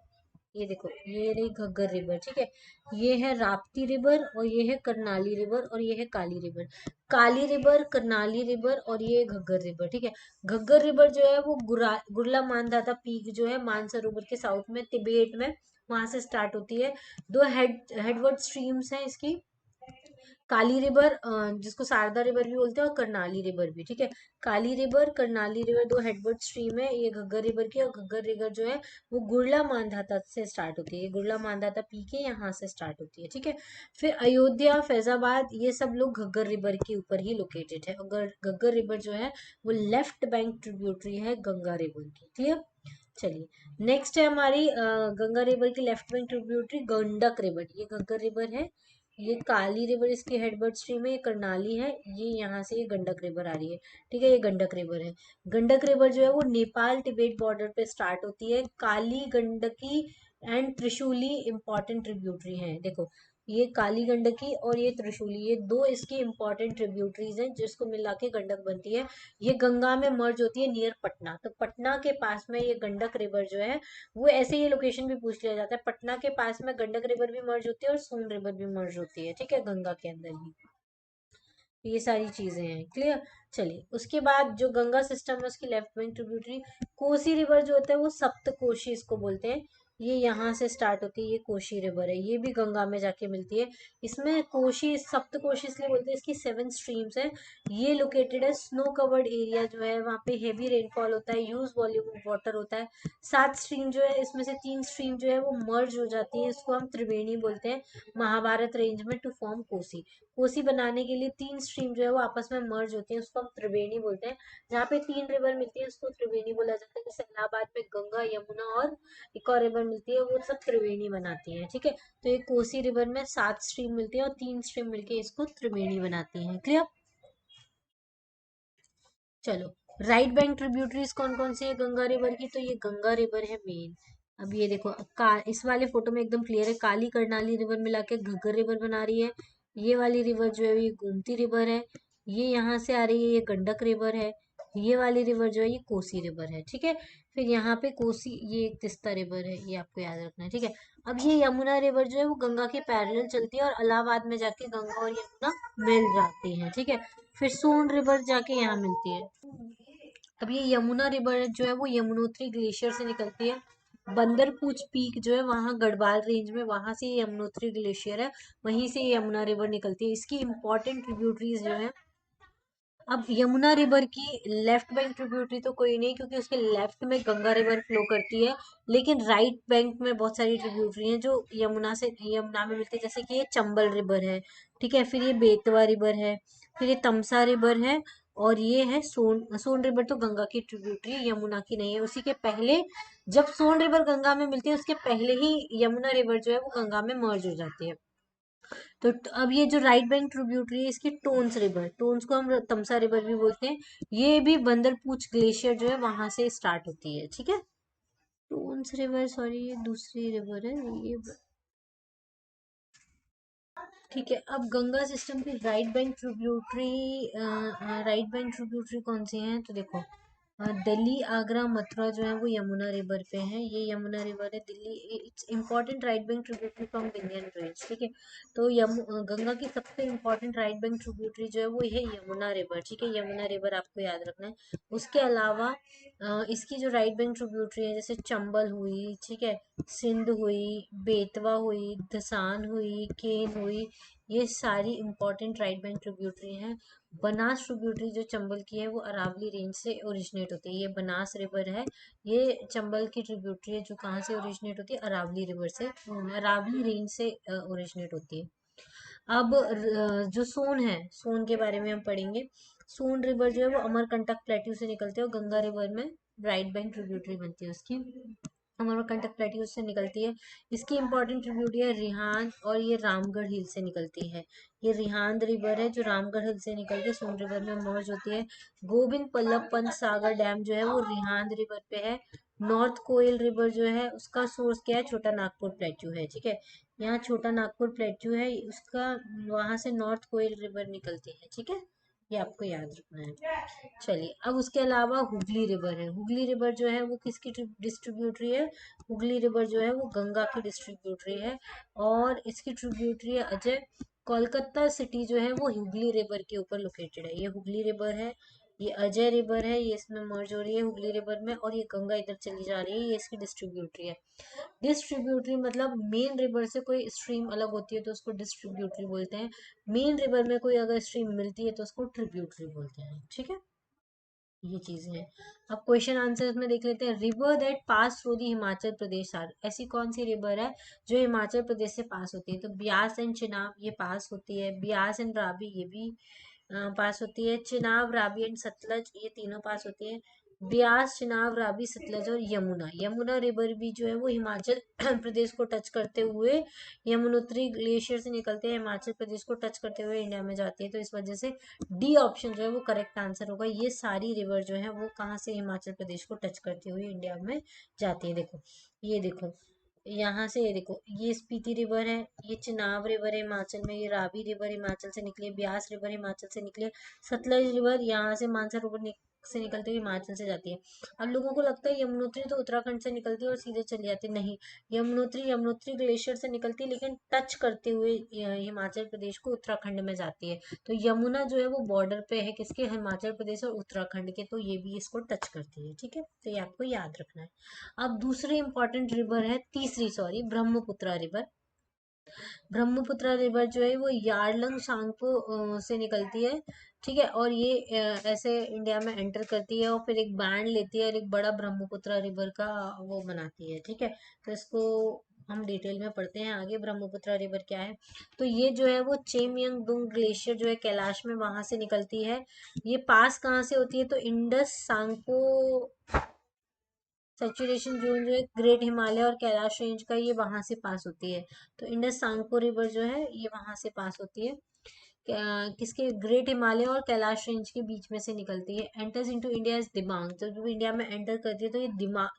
ये देखो, ये रही घग्गर रिवर। ठीक है, ये है राप्ती रिवर, और ये है करनाली रिवर, और ये है काली रिवर। काली रिवर, करनाली रिवर, और ये घग्गर रिवर। ठीक है, घग्गर रिवर जो है वो गुरला मानदाता पीक जो है मानसरोवर के साउथ में तिबेट में, वहां से स्टार्ट होती है। दो हेडवर्ड स्ट्रीम्स हैं इसकी, काली रिवर जिसको शारदा रिवर भी बोलते हैं, और करनाली रिवर भी। ठीक है, काली रिवर करनाली रिवर दो हेडवर्ड स्ट्रीम है ये घग्गर रिवर की, और घग्गर रिवर जो है वो गुड़ला मांधाता से स्टार्ट होती है, ये गुड़ला मांधाता पी के यहाँ से स्टार्ट होती है। ठीक है, फिर अयोध्या फैजाबाद ये सब लोग घग्गर रिवर के ऊपर ही लोकेटेड है, और घग्गर रिवर जो है वो लेफ्ट बैंक ट्रिब्यूटरी है गंगा रिवर की। ठीक है, चलिए नेक्स्ट है हमारी गंगा रिवर की left bank tributary Gandak river, ये घग्गर रिवर है, ये काली रिवर इसकी हेडवर्ड स्ट्रीम है, ये करनाली है, ये यहाँ से ये गंडक रिवर आ रही है। ठीक है, ये गंडक रिवर है। गंडक रिवर जो है वो नेपाल तिब्बत बॉर्डर पे स्टार्ट होती है। Kali Gandaki and Trishuli important tributary हैं, देखो ये काली गंडकी और ये त्रिशूली, ये दो इसकी इंपॉर्टेंट ट्रिब्यूटरीज हैं जिसको मिला के गंडक बनती है। ये गंगा में मर्ज होती है नियर पटना, तो पटना के पास में ये गंडक रिवर जो है वो ऐसे ही लोकेशन भी पूछ लिया जाता है, पटना के पास में गंडक रिवर भी मर्ज होती है और सोन रिवर भी मर्ज होती है। ठीक है, गंगा के अंदर ही ये सारी चीजें हैं। क्लियर, चलिए उसके बाद जो गंगा सिस्टम है उसकी left bank tributary Kosi river जो होता है वो सप्त कोशी इसको बोलते हैं। ये यहाँ से स्टार्ट होती है, ये कोशी रिवर है, ये भी गंगा में जाके मिलती है। इसमें कोशी, सप्त कोशी इसलिए बोलते हैं, इसकी 7 स्ट्रीम्स है। ये लोकेटेड है स्नो कवर्ड एरिया जो है, वहाँ पे हेवी रेनफॉल होता है, ह्यूज वॉल्यूम ऑफ वाटर होता है। 7 स्ट्रीम जो है, इसमें से 3 स्ट्रीम जो है वो मर्ज हो जाती है, इसको हम त्रिवेणी बोलते हैं महाभारत रेंज में, टू फॉर्म कोसी। कोसी बनाने के लिए 3 स्ट्रीम जो है वो आपस में मर्ज होती है, उसको हम त्रिवेणी बोलते हैं। जहाँ पे 3 रिवर मिलती है उसको त्रिवेणी बोला जाता है, जैसे इलाहाबाद में गंगा, यमुना और एक और रिवर मिलती है, वो सब त्रिवेणी बनाती है, ठीक है। तो ये कोसी रिवर में 7 स्ट्रीम मिलती है और 3 स्ट्रीम मिलके इसको त्रिवेणी बनाती है। क्लियर? चलो, राइट बैंक ट्रिब्यूटरीज कौन कौन सी है गंगा रिवर की? तो ये गंगा रिवर है मेन। अब ये देखो, इस वाले फोटो में एकदम क्लियर है, काली करनाली रिवर मिला के घग्गर रिवर बना रही है। ये वाली रिवर जो है ये गोमती रिवर है। ये यहाँ से आ रही है, ये गंडक रिवर है। ये वाली रिवर जो है ये कोसी रिवर है, ठीक है। फिर यहाँ पे कोसी, ये एक तिस्ता रिवर है, ये आपको याद रखना है, ठीक है। अब ये यमुना रिवर जो है वो गंगा के पैरेलल चलती है और इलाहाबाद में जाके गंगा और यमुना मिल जाती है, ठीक है। फिर सोन रिवर जाके यहाँ मिलती है। अब ये यमुना रिवर जो है वो यमुनोत्री ग्लेशियर से निकलती है। बंदरपूछ पीक जो है वहाँ गढ़वाल रेंज में, वहां से ये यमुनोत्री ग्लेशियर है, वहीं से ये यमुना रिवर निकलती है। इसकी इंपॉर्टेंट ट्रिब्यूटरीज जो है, अब यमुना रिवर की लेफ्ट बैंक ट्रिब्यूटरी तो कोई नहीं, क्योंकि उसके लेफ्ट में गंगा रिवर फ्लो करती है। लेकिन राइट बैंक में बहुत सारी ट्रिब्यूटरी हैं जो यमुना में मिलती है, जैसे कि ये चंबल रिवर है, ठीक है। फिर ये बेतवा रिवर है, फिर ये तमसा रिवर है, और ये है सोन रिवर। तो गंगा की ट्रिब्यूटरी, यमुना की नहीं है। उसी के पहले, जब सोन रिवर गंगा में मिलती है उसके पहले ही यमुना रिवर जो है वो गंगा में मर्ज हो जाती है। तो अब ये जो राइट बैंक ट्रिब्यूटरी है इसकी टोन्स रिवर, टोन्स को हम तमसा रिवर भी बोलते हैं, ये भी बंदरपूछ ग्लेशियर जो है वहां से स्टार्ट होती है, ठीक है। टोन्स रिवर, सॉरी ये दूसरी रिवर है ये, ठीक है। अब गंगा सिस्टम की राइट बैंक ट्रिब्यूटरी कौन सी है? तो देखो, दिल्ली, आगरा, मथुरा जो है वो यमुना रिवर पे है, ये यमुना रिवर है। Delhi, it's important right bank tributary from Vindhyan range, ठीक है। तो गंगा की सबसे इंपॉर्टेंट राइट बैंक ट्रिब्यूटरी जो है वो है यमुना रिवर, ठीक है। यमुना रिवर आपको याद रखना है। उसके अलावा इसकी जो राइट बैंक ट्रिब्यूटरी है, जैसे चंबल हुई, ठीक है, सिंध हुई, बेतवा हुई, धसान हुई, केन हुई, ये सारी इंपॉर्टेंट राइट बैंक ट्रिब्यूटरी हैं। बनास ट्रिब्यूटरी जो चंबल की है वो अरावली रेंज से ओरिजिनेट होती है, ये बनास रिवर है, ये चंबल की ट्रिब्यूटरी है जो कहाँ से ओरिजिनेट होती है? अरावली रिवर से, अरावली रेंज से ओरिजिनेट होती है। अब जो सोन है, सोन के बारे में हम पढ़ेंगे। सोन रिवर जो है वो अमरकंटक प्लेट्यू से निकलते हैं और गंगा रिवर में राइट बैंक ट्रिब्यूटरी बनती है उसकी, अमरकंटक प्लेट्यू से निकलती है। इसकी इंपॉर्टेंट ट्रिब्यूटरी है रिहांद, और ये रामगढ़ हिल से निकलती है। ये रिहांद रिवर है जो रामगढ़ हिल से निकल के सोन रिवर में मर्ज होती है। गोविंद बल्लभ पंत सागर डैम जो है वो रिहांद रिवर पे है। नॉर्थ कोयल रिवर जो है उसका सोर्स क्या है? छोटा नागपुर प्लेट्यू है, ठीक है। यहाँ छोटा नागपुर प्लेट्यू है उसका, वहां से नॉर्थ कोयल रिवर निकलती है, ठीक है। ये आपको याद रखना है। चलिए, अब उसके अलावा हुगली रिवर है। हुगली रिवर जो है वो किसकी डिस्ट्रीब्यूटरी है? हुगली रिवर जो है वो गंगा की डिस्ट्रीब्यूटरी है, और इसकी ट्रिब्यूटरी है अजय। कोलकाता सिटी जो है वो हुगली रिवर के ऊपर लोकेटेड है। ये हुगली रिवर है, ये अजय रिवर है, ये इसमें मर्ज हो रही है हुगली रिवर में, और ये गंगा इधर चली जा रही है, ये इसकी डिस्ट्रीब्यूटरी है। डिस्ट्रीब्यूटरी मतलब मेन रिवर से कोई स्ट्रीम अलग होती है तो उसको डिस्ट्रीब्यूटरी बोलते हैं। मेन रिवर में कोई अगर स्ट्रीम मिलती है तो उसको ट्रिब्यूटरी बोलते हैं, ठीक है। ये चीजें हैं। अब क्वेश्चन आंसर में देख लेते हैं। River that pass through the Himachal Pradesh are, ऐसी कौन सी रिवर है जो हिमाचल प्रदेश से पास होती है? तो ब्यास एंड चिनाब ये पास होती है, ब्यास एंड रावी ये भी पास होती है, चिनाब, रावी एंड सतलज ये तीनों पास होती है। ब्यास, चिनाब, रावी, सतलज और यमुना, यमुना रिवर भी जो है वो हिमाचल प्रदेश को टच करते हुए, यमुनोत्री ग्लेशियर से निकलते हैं, हिमाचल प्रदेश को टच करते हुए इंडिया में जाती है। तो इस वजह से डी ऑप्शन जो है वो करेक्ट आंसर होगा। ये सारी रिवर जो है वो कहाँ से हिमाचल प्रदेश को टच करते हुए इंडिया में जाती है। देखो, ये देखो, यहाँ से ये देखो, ये स्पीति रिवर है, ये चिनाब रिवर है हिमाचल में, ये रावी रिवर हिमाचल से निकली है, ब्यास रिवर हिमाचल से निकली है, सतलज रिवर यहाँ से मानसा से निकलती हुई हिमाचल से जाती है। अब लोगों को लगता है यमुनोत्री तो उत्तराखंड से निकलती है और सीधे चली जाती है, नहीं। यमुनोत्री ग्लेशियर से निकलती है, लेकिन टच करते हुए हिमाचल प्रदेश को उत्तराखंड में जाती है। तो यमुना जो है वो बॉर्डर पे है किसके, हिमाचल प्रदेश और उत्तराखंड के, तो ये भी इसको टच करती है, ठीक है। तो ये आपको याद रखना है। अब दूसरी इंपॉर्टेंट रिवर है, तीसरी sorry, Brahmaputra river. Brahmaputra river जो है वो यारलंग सांगपो से निकलती है, ठीक है। और ये ऐसे इंडिया में एंटर करती है और फिर एक बैंड लेती है और एक बड़ा ब्रह्मपुत्र रिवर का वो बनाती है, ठीक है। तो इसको हम डिटेल में पढ़ते हैं आगे, ब्रह्मपुत्र रिवर क्या है। तो ये जो है वो चेमयंगदुंग ग्लेशियर जो है कैलाश में, वहां से निकलती है। ये पास कहाँ से होती है, तो इंडस सांगपो सेचुरेशन जोन जो है ग्रेट हिमालय और कैलाश रेंज का, ये वहां से पास होती है। तो इंडस सांगपो रिवर जो है ये वहां से पास होती है, किसके, ग्रेट हिमालय और कैलाश रेंज के बीच में से निकलती है। Enters into India is Dibang, तो जब इंडिया में एंटर करती है तो ये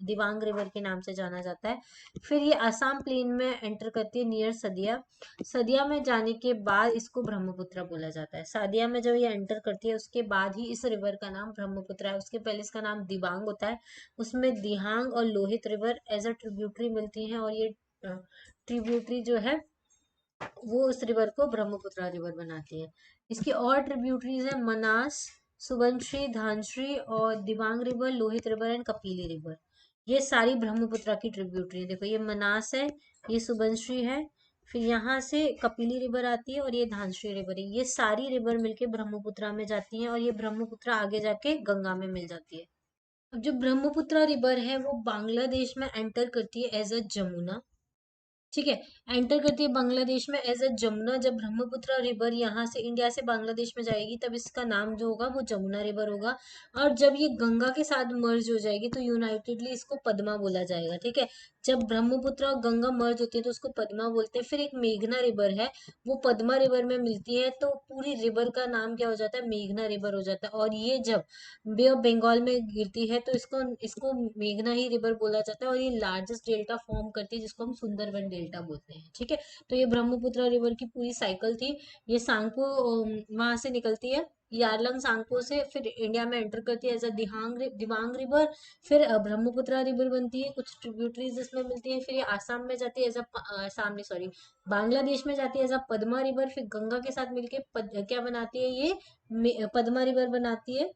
दिबांग रिवर के नाम से जाना जाता है। फिर ये असम प्लेन में एंटर करती है नियर सदिया। सदिया में जाने के बाद इसको ब्रह्मपुत्र बोला जाता है। सदिया में जब ये एंटर करती है उसके बाद ही इस रिवर का नाम ब्रह्मपुत्र है, उसके पहले इसका नाम दिबांग होता है। उसमें दिहांग और Lohit river as a tributary मिलती हैं, और ये ट्रिब्यूटरी जो है वो उस रिवर को ब्रह्मपुत्र रिवर बनाती है। इसकी और ट्रिब्यूटरीज है मनास, सुबनश्री, धानश्री और Dibang river, Lohit river and Kapili river. ये सारी ब्रह्मपुत्र की ट्रिब्यूटरी है। देखो ये मनास है, ये सुबनश्री है, फिर यहाँ से कपिली रिवर आती है और ये धानश्री रिवर है। ये सारी रिवर मिलके ब्रह्मपुत्र में जाती हैं और ये ब्रह्मपुत्र आगे जाके गंगा में मिल जाती है। अब जो ब्रह्मपुत्र रिवर है वो बांग्लादेश में एंटर करती है एज अ जमुना, ठीक है। एंटर करती है बांग्लादेश में एज अ जमुना। जब ब्रह्मपुत्र रिवर यहाँ से इंडिया से बांग्लादेश में जाएगी तब इसका नाम जो होगा वो जमुना रिवर होगा। और जब ये गंगा के साथ मर्ज हो जाएगी तो यूनाइटेडली इसको पद्मा बोला जाएगा, ठीक है। जब ब्रह्मपुत्र और गंगा मर्ज होती है तो उसको पद्मा बोलते हैं। फिर एक मेघना रिवर है, वो पद्मा रिवर में मिलती है, तो पूरी रिवर का नाम क्या हो जाता है, मेघना रिवर हो जाता है। और ये जब बे ऑफ बंगाल में गिरती है तो इसको इसको मेघना ही रिवर बोला जाता है, और ये लार्जेस्ट डेल्टा फॉर्म करती है जिसको हम सुंदरबन डेल्टा बोलते हैं, ठीक है। तो ये ब्रह्मपुत्र रिवर की पूरी साइकिल थी। ये सांगपो वहां से निकलती है, यारलंग सांगपो से, फिर इंडिया में एंटर करती है एज अ दिबांग रिवर। फिर ब्रह्मपुत्र रिवर बनती है, कुछ ट्रिब्यूटरीज इसमें मिलती है। फिर ये आसाम में जाती है एज अ आसाम में सॉरी, बांग्लादेश में जाती है एज अ पद्मा रिवर। फिर गंगा के साथ मिलके क्या बनाती है ये, पद्मा रिवर बनाती है।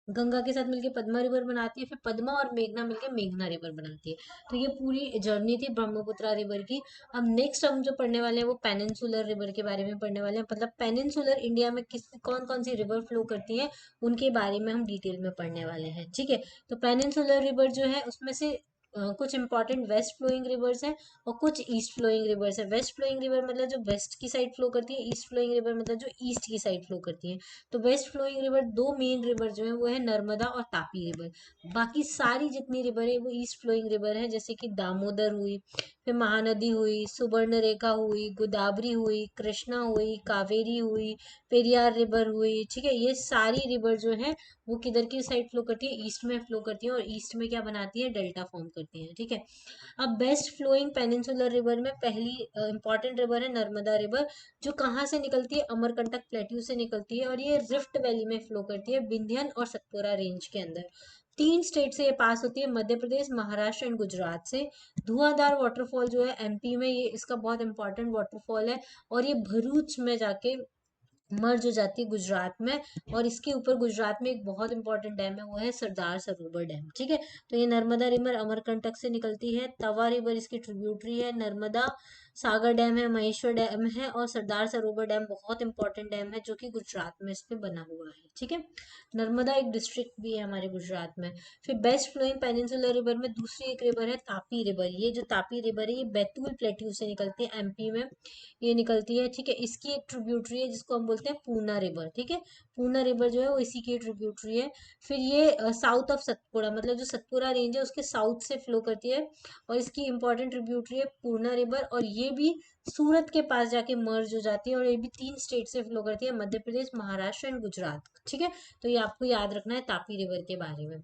गंगा के साथ मिलके पद्मा रिवर बनाती है, फिर पद्मा और मेघना मिलके मेघना रिवर बनाती है। तो ये पूरी जर्नी थी ब्रह्मपुत्र रिवर की। अब नेक्स्ट हम जो पढ़ने वाले हैं वो पेनिनसुलर रिवर के बारे में पढ़ने वाले हैं, मतलब पेनिनसुलर इंडिया में किस कौन कौन सी रिवर फ्लो करती है उनके बारे में हम डिटेल में पढ़ने वाले हैं, ठीक है। तो पेनिनसुलर रिवर जो है उसमें से कुछ इंपॉर्टेंट वेस्ट फ्लोइंग रिवर्स हैं और कुछ ईस्ट फ्लोइंग रिवर्स है। वेस्ट फ्लोइंग रिवर मतलब जो वेस्ट की साइड फ्लो करती है, ईस्ट फ्लोइंग रिवर मतलब जो ईस्ट की साइड फ्लो करती है। तो वेस्ट फ्लोइंग रिवर, दो मेन रिवर जो है वो है नर्मदा और तापी रिवर। बाकी सारी जितनी रिवर है वो ईस्ट फ्लोइंग रिवर है, जैसे कि दामोदर हुई, फिर महानदी हुई, सुवर्णरेखा हुई, गोदावरी हुई, कृष्णा हुई, कावेरी हुई, पेरियार रिवर हुई, ठीक है। ये सारी रिवर जो है वो किधर की साइड फ्लो करती है, ईस्ट में फ्लो करती है, और ईस्ट में क्या बनाती है, डेल्टा फॉर्म करती है, ठीक है। अब बेस्ट फ्लोइंग पेनिनसुलर रिवर में पहली इंपॉर्टेंट रिवर है नर्मदा रिवर, जो कहाँ से निकलती है, अमरकंटक प्लेट्यू से निकलती है, और ये रिफ्ट वैली में फ्लो करती है, विंध्यन और सतपुरा रेंज के अंदर। तीन स्टेट से ये पास होती है, मध्य प्रदेश, महाराष्ट्र एंड गुजरात से। धुआंधार वाटरफॉल जो है एमपी में, ये इसका बहुत इंपॉर्टेंट वाटरफॉल है, और ये भरूच में जाके मर्ज हो जाती है गुजरात में। और इसके ऊपर गुजरात में एक बहुत इंपॉर्टेंट डैम है, वो है सरदार सरोवर डैम, ठीक है। तो ये नर्मदा रिवर अमरकंटक से निकलती है, तवा रिवर इसकी ट्रिब्यूटरी है, नर्मदा सागर डैम है, महेश्वर डैम है, और सरदार सरोवर डैम बहुत इंपॉर्टेंट डैम है जो कि गुजरात में इस पे बना हुआ है, ठीक है। नर्मदा एक डिस्ट्रिक्ट भी है हमारे गुजरात में। फिर बेस्ट फ्लोइंग पेनिनसुलर रिवर में दूसरी एक रिवर है तापी रिवर। ये जो तापी रिवर है ये बैतूल प्लेट्यू से निकलती है, एमपी में ये निकलती है, ठीक है। इसकी एक ट्रिब्यूटरी है जिसको हम बोलते हैं पूर्णा रिवर, ठीक है। पूर्णा रिवर जो है वो इसी की ट्रिब्यूटरी है। फिर ये साउथ ऑफ सतपुड़ा, मतलब जो सतपुड़ा रेंज है उसके साउथ से फ्लो करती है, और इसकी इंपॉर्टेंट ट्रिब्यूटरी है पूर्णा रिवर, और ये भी सूरत के पास जाके मर्ज हो जाती है, और ये भी तीन स्टेट से फ्लो करती है, मध्य प्रदेश, महाराष्ट्र एंड गुजरात, ठीक है। तो ये आपको याद रखना है तापी रिवर के बारे में।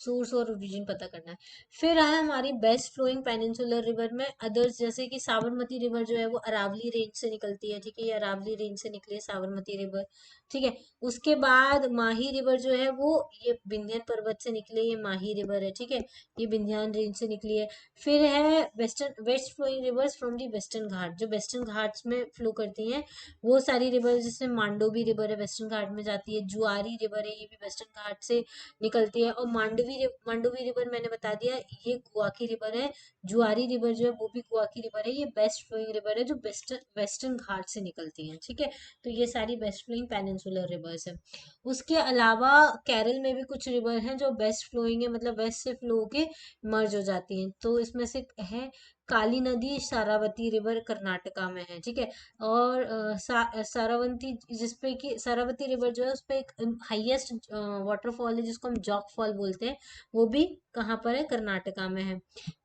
सोर्स और ओरिजिन पता करना है। फिर है हमारी बेस्ट फ्लोइंग पेनिनसुलर रिवर में अदर्स, जैसे कि साबरमती रिवर जो है वो अरावली रेंज से निकलती है, ठीक है, ये अरावली रेंज से निकली है साबरमती रिवर, ठीक है। उसके बाद माही रिवर जो है वो ये विंध्यान पर्वत से निकली, ये माही रिवर है, ठीक है, ये विंध्यान रेंज से निकली है। फिर है west flowing rivers from the western Ghat, जो वेस्टर्न घाट्स में फ्लो करती हैं वो सारी रिवर, जिसमें मांडोवी रिवर है वेस्टर्न घाट में जाती है, जुआरी रिवर है ये भी वेस्टर्न घाट से निकलती है, और मांडोवी रिवर मैंने बता दिया ये गोवा की रिवर है। जुआरी रिवर जो है वो भी गोवा की रिवर है, ये बेस्ट फ्लोइंग रिवर है जो वेस्टर्न घाट से निकलती है, ठीक है। तो ये सारी बेस्ट फ्लोइंग पेनिनसुलर रिवर्स है। उसके अलावा केरल में भी कुछ रिवर हैं जो बेस्ट फ्लोइंग है, मतलब वेस्ट से फ्लो के मर्ज हो जाती हैं। तो इसमें से है काली नदी, सारावती रिवर कर्नाटका में है, ठीक है। और सारावती, जिसपे कि सारावती रिवर जो है उस पे एक हाईएस्ट वाटरफॉल है जिसको हम जॉग फॉल बोलते हैं, वो भी कहाँ पर है, कर्नाटका में है।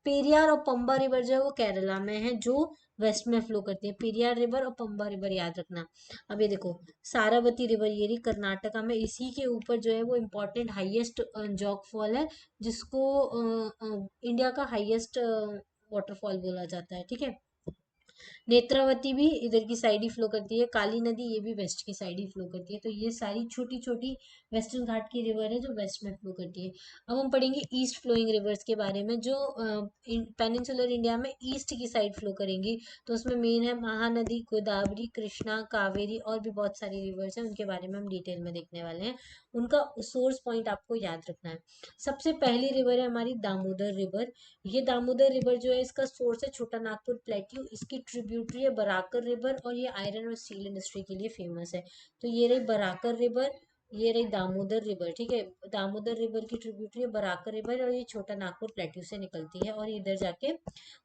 पेरियार और पंबा रिवर जो है वो केरला में है, जो वेस्ट में फ्लो करती है। पेरियार रिवर और पंबा रिवर याद रखना। अब ये देखो, सारावती रिवर ये रही कर्नाटका में, इसी के ऊपर जो है वो इम्पोर्टेंट हाईएस्ट जॉग फॉल है, जिसको इंडिया का हाईएस्ट वाटरफॉल बोला जाता है, ठीक है। नेत्रावती भी इधर की साइड ही फ्लो करती है, काली नदी ये भी वेस्ट की साइड ही फ्लो करती है। तो ये सारी छोटी छोटी वेस्टर्न घाट की रिवर है जो वेस्ट में फ्लो करती है। अब हम पढ़ेंगे ईस्ट फ्लोइंग रिवर्स के बारे में, जो पेनिनसुलर इंडिया में ईस्ट की साइड फ्लो करेंगी। तो उसमें मेन है महानदी, गोदावरी, कृष्णा, कावेरी, और भी बहुत सारी रिवर्स हैं, उनके बारे में हम डिटेल में देखने वाले हैं। उनका सोर्स पॉइंट आपको याद रखना है। सबसे पहली रिवर है हमारी दामोदर रिवर। ये दामोदर रिवर जो है इसका सोर्स है छोटा नागपुर प्लेट्यू, इसकी ट्रिब्यूटरी है बराकर रिवर, और ये आयरन और स्टील इंडस्ट्री के लिए फेमस है। तो ये रही बराकर रिवर, ये रही दामोदर रिवर, ठीक है। दामोदर रिवर की ट्रिब्यूटरी है बराकर रिवर, और ये छोटा नागपुर प्लेट्यू से निकलती है और इधर जाके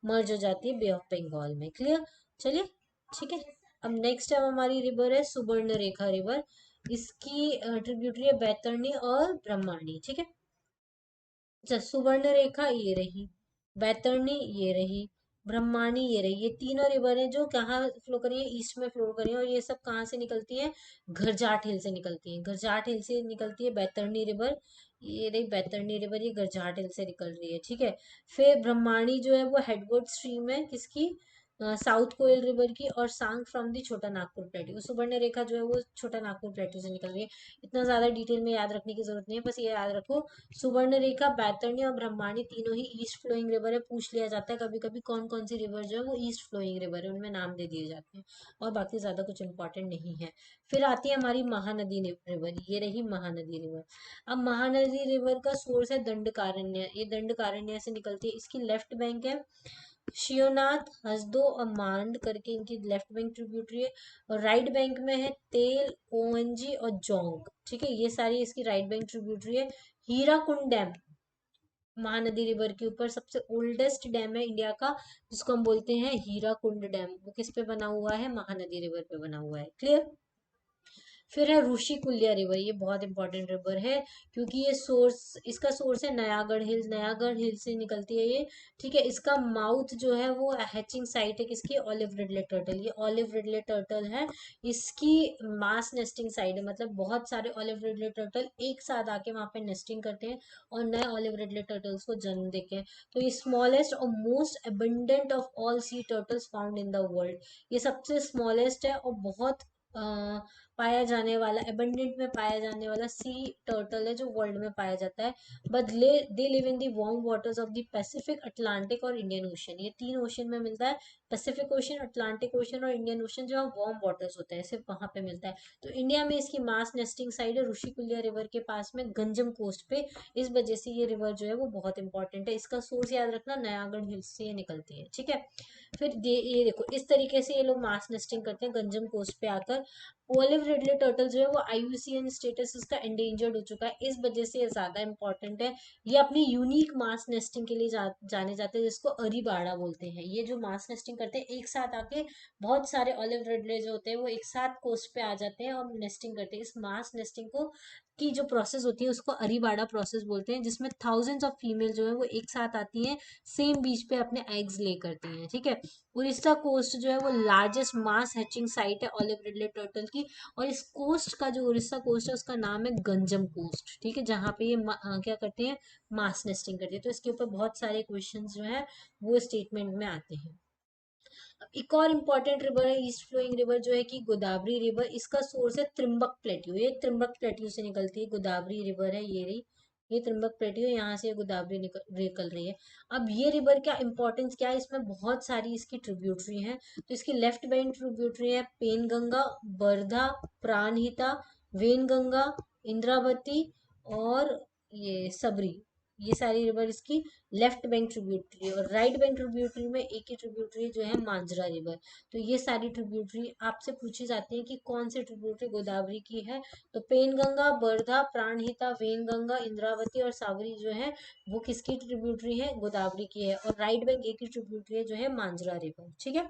मर्ज हो जाती है बे ऑफ बंगाल में। क्लियर, चलिए, ठीक है। अब नेक्स्ट है हमारी रिवर है सुवर्ण रेखा रिवर। इसकी ट्रिब्यूटरी है बैतरणी और ब्रह्मणी, ठीक है। अच्छा, सुवर्ण रेखा ये रही, बैतरणी ये रही, ब्रह्माणी ये रही, ये तीनों रिवर है जो कहाँ फ्लो करी है, ईस्ट में फ्लो करी है। और ये सब कहाँ से निकलती है, घरजाट हिल से निकलती है। घरजाट हिल से निकलती है बैतरणी रिवर, ये रही बैतरणी रिवर, ये घरजाट हिल से निकल रही है, ठीक है। फिर ब्रह्माणी जो है वो हेडवर्ड स्ट्रीम है किसकी, साउथ कोयल रिवर की, और सांग फ्रॉम दी छोटा नागपुर प्लेट्यू। सुवर्ण रेखा जो है वो छोटा नागपुर प्लेट्यू से निकल रही है। इतना ज्यादा डिटेल में याद रखने की जरूरत नहीं है, बस ये याद रखो सुवर्ण रेखा, बैतरणी और ब्रह्माणी तीनों ही ईस्ट फ्लोइंग रिवर है। पूछ लिया जाता है कभी कभी कौन कौन सी रिवर जो है वो ईस्ट फ्लोइंग रिवर है, उनमें नाम दे दिए जाते हैं, और बाकी ज्यादा कुछ इंपॉर्टेंट नहीं है। फिर आती है हमारी महानदी रिवर, ये रही महानदी रिवर। अब महानदी रिवर का सोर्स है दंडकारण्य, ये दंडकारण्य से निकलती है। इसकी लेफ्ट बैंक है शिवनाथ, हसदो और मांड करके, इनकी लेफ्ट बैंक ट्रिब्यूटरी है। और राइट बैंक में है तेल, ओएनजी और जोंग, ठीक है, ये सारी इसकी राइट बैंक ट्रिब्यूटरी है। हीराकुंड डैम महानदी रिवर के ऊपर सबसे ओल्डेस्ट डैम है इंडिया का, जिसको हम बोलते हैं हीराकुंड डैम। वो किस पे बना हुआ है, महानदी रिवर पे बना हुआ है। क्लियर। फिर है ऋषि कुल्या रिवर, ये बहुत इंपॉर्टेंट रिवर है, क्योंकि ये सोर्स, इसका सोर्स है नयागढ़ हिल, नयागढ़ हिल से निकलती है ये, ठीक है। इसका माउथ जो है वो हैचिंग साइट है किसकी, ऑलिव रिडले टर्टल, ये ऑलिव रिडले टर्टल है, इसकी मास नेस्टिंग साइट है, मतलब बहुत सारे ऑलिव रिडले टर्टल एक साथ आके वहां पे नेस्टिंग करते हैं और नए ऑलिव रिडले टर्टल्स को जन्म देते हैं। तो ये स्मॉलेस्ट और most abundant of all C turtles found in the world, ये सबसे स्मॉलेस्ट है और बहुत पाया जाने वाला, एबंडेंट में पाया जाने वाला सी टर्टल है जो वर्ल्ड में पाया जाता है। बदले they live in the warm waters of the Pacific, Atlantic और इंडियन ओशन, ये तीन ओशन में मिलता है। पैसिफिक ओशन, अटलांटिक ओशन और इंडियन ओशन जो वार्म वाटर्स होते हैं सिर्फ वहां पे मिलता है। तो इंडिया में इसकी मास नेस्टिंग साइड है ऋषिकुल्या रिवर के पास में गंजम कोस्ट पे, इस वजह से ये रिवर जो है वो बहुत इंपॉर्टेंट है। इसका सोर्स याद रखना, नयागढ़ हिल्स से ये निकलती है, ठीक है। फिर ये देखो इस तरीके से ये लोग मास नेस्टिंग करते हैं गंजम कोस्ट पे आकर। ओलिव रिडले टर्टल जो है वो IUCN स्टेटस इसका एंडेंजर्ड हो चुका है, इस वजह से ये ज्यादा इंपॉर्टेंट है। ये अपनी यूनिक मास नेस्टिंग के लिए जाने जाते हैं, जिसको अरीबाड़ा बोलते हैं। ये जो मास नेस्टिंग करते हैं एक साथ आके, बहुत सारे ओलिव रिडले जो होते हैं वो एक साथ कोस्ट पे आ जाते हैं और नेस्टिंग करते हैं। इस मास नेस्टिंग को की जो प्रोसेस होती है उसको अरीबाड़ा प्रोसेस बोलते हैं, जिसमें थाउजेंड्स ऑफ फीमेल जो है वो एक साथ आती हैं, सेम बीच पे अपने एग्स ले करती हैं, ठीक है। उड़ीसा कोस्ट जो है वो लार्जेस्ट मास हैचिंग साइट है ऑलिव रिडले टर्टल की। और इस कोस्ट का जो उड़ीसा कोस्ट है उसका नाम है गंजम कोस्ट, ठीक है, जहाँ पे ये क्या करते हैं, मास नेस्टिंग करते हैं। तो इसके ऊपर बहुत सारे क्वेश्चन जो है वो स्टेटमेंट में आते हैं। एक और इम्पॉर्टेंट रिवर है ईस्ट फ्लोइंग रिवर जो है कि गोदावरी रिवर। इसका सोर्स है त्रिम्बक प्लेट्यू, ये त्रिम्बक प्लेट्यू से निकलती है, गोदावरी रिवर है ये रही, ये त्रिम्बक प्लेट्यू है, यहाँ से गोदावरी निकल रही है। अब ये रिवर का इंपॉर्टेंस क्या है, इसमें बहुत सारी इसकी ट्रिब्यूटरी हैं। तो इसकी लेफ्ट बैंक ट्रिब्यूटरी है पेनगंगा, बरधा, प्राणहिता, वेनगंगा, इंद्रावती और ये सबरी, ये सारी रिवर इसकी लेफ्ट बैंक ट्रिब्यूटरी है। और राइट बैंक ट्रिब्यूटरी में एक ही ट्रिब्यूटरी जो है मांजरा रिवर। तो ये सारी ट्रिब्यूटरी आपसे पूछी जाती है कि कौन सी ट्रिब्यूटरी गोदावरी की है, तो पेनगंगा, बरधा, प्राणहिता, वेनगंगा, इंद्रावती और सावरी जो है वो किसकी ट्रिब्यूटरी है, गोदावरी की है। और राइट बैंक एक ही ट्रिब्यूटरी है जो है मांजरा रिवर, ठीक है।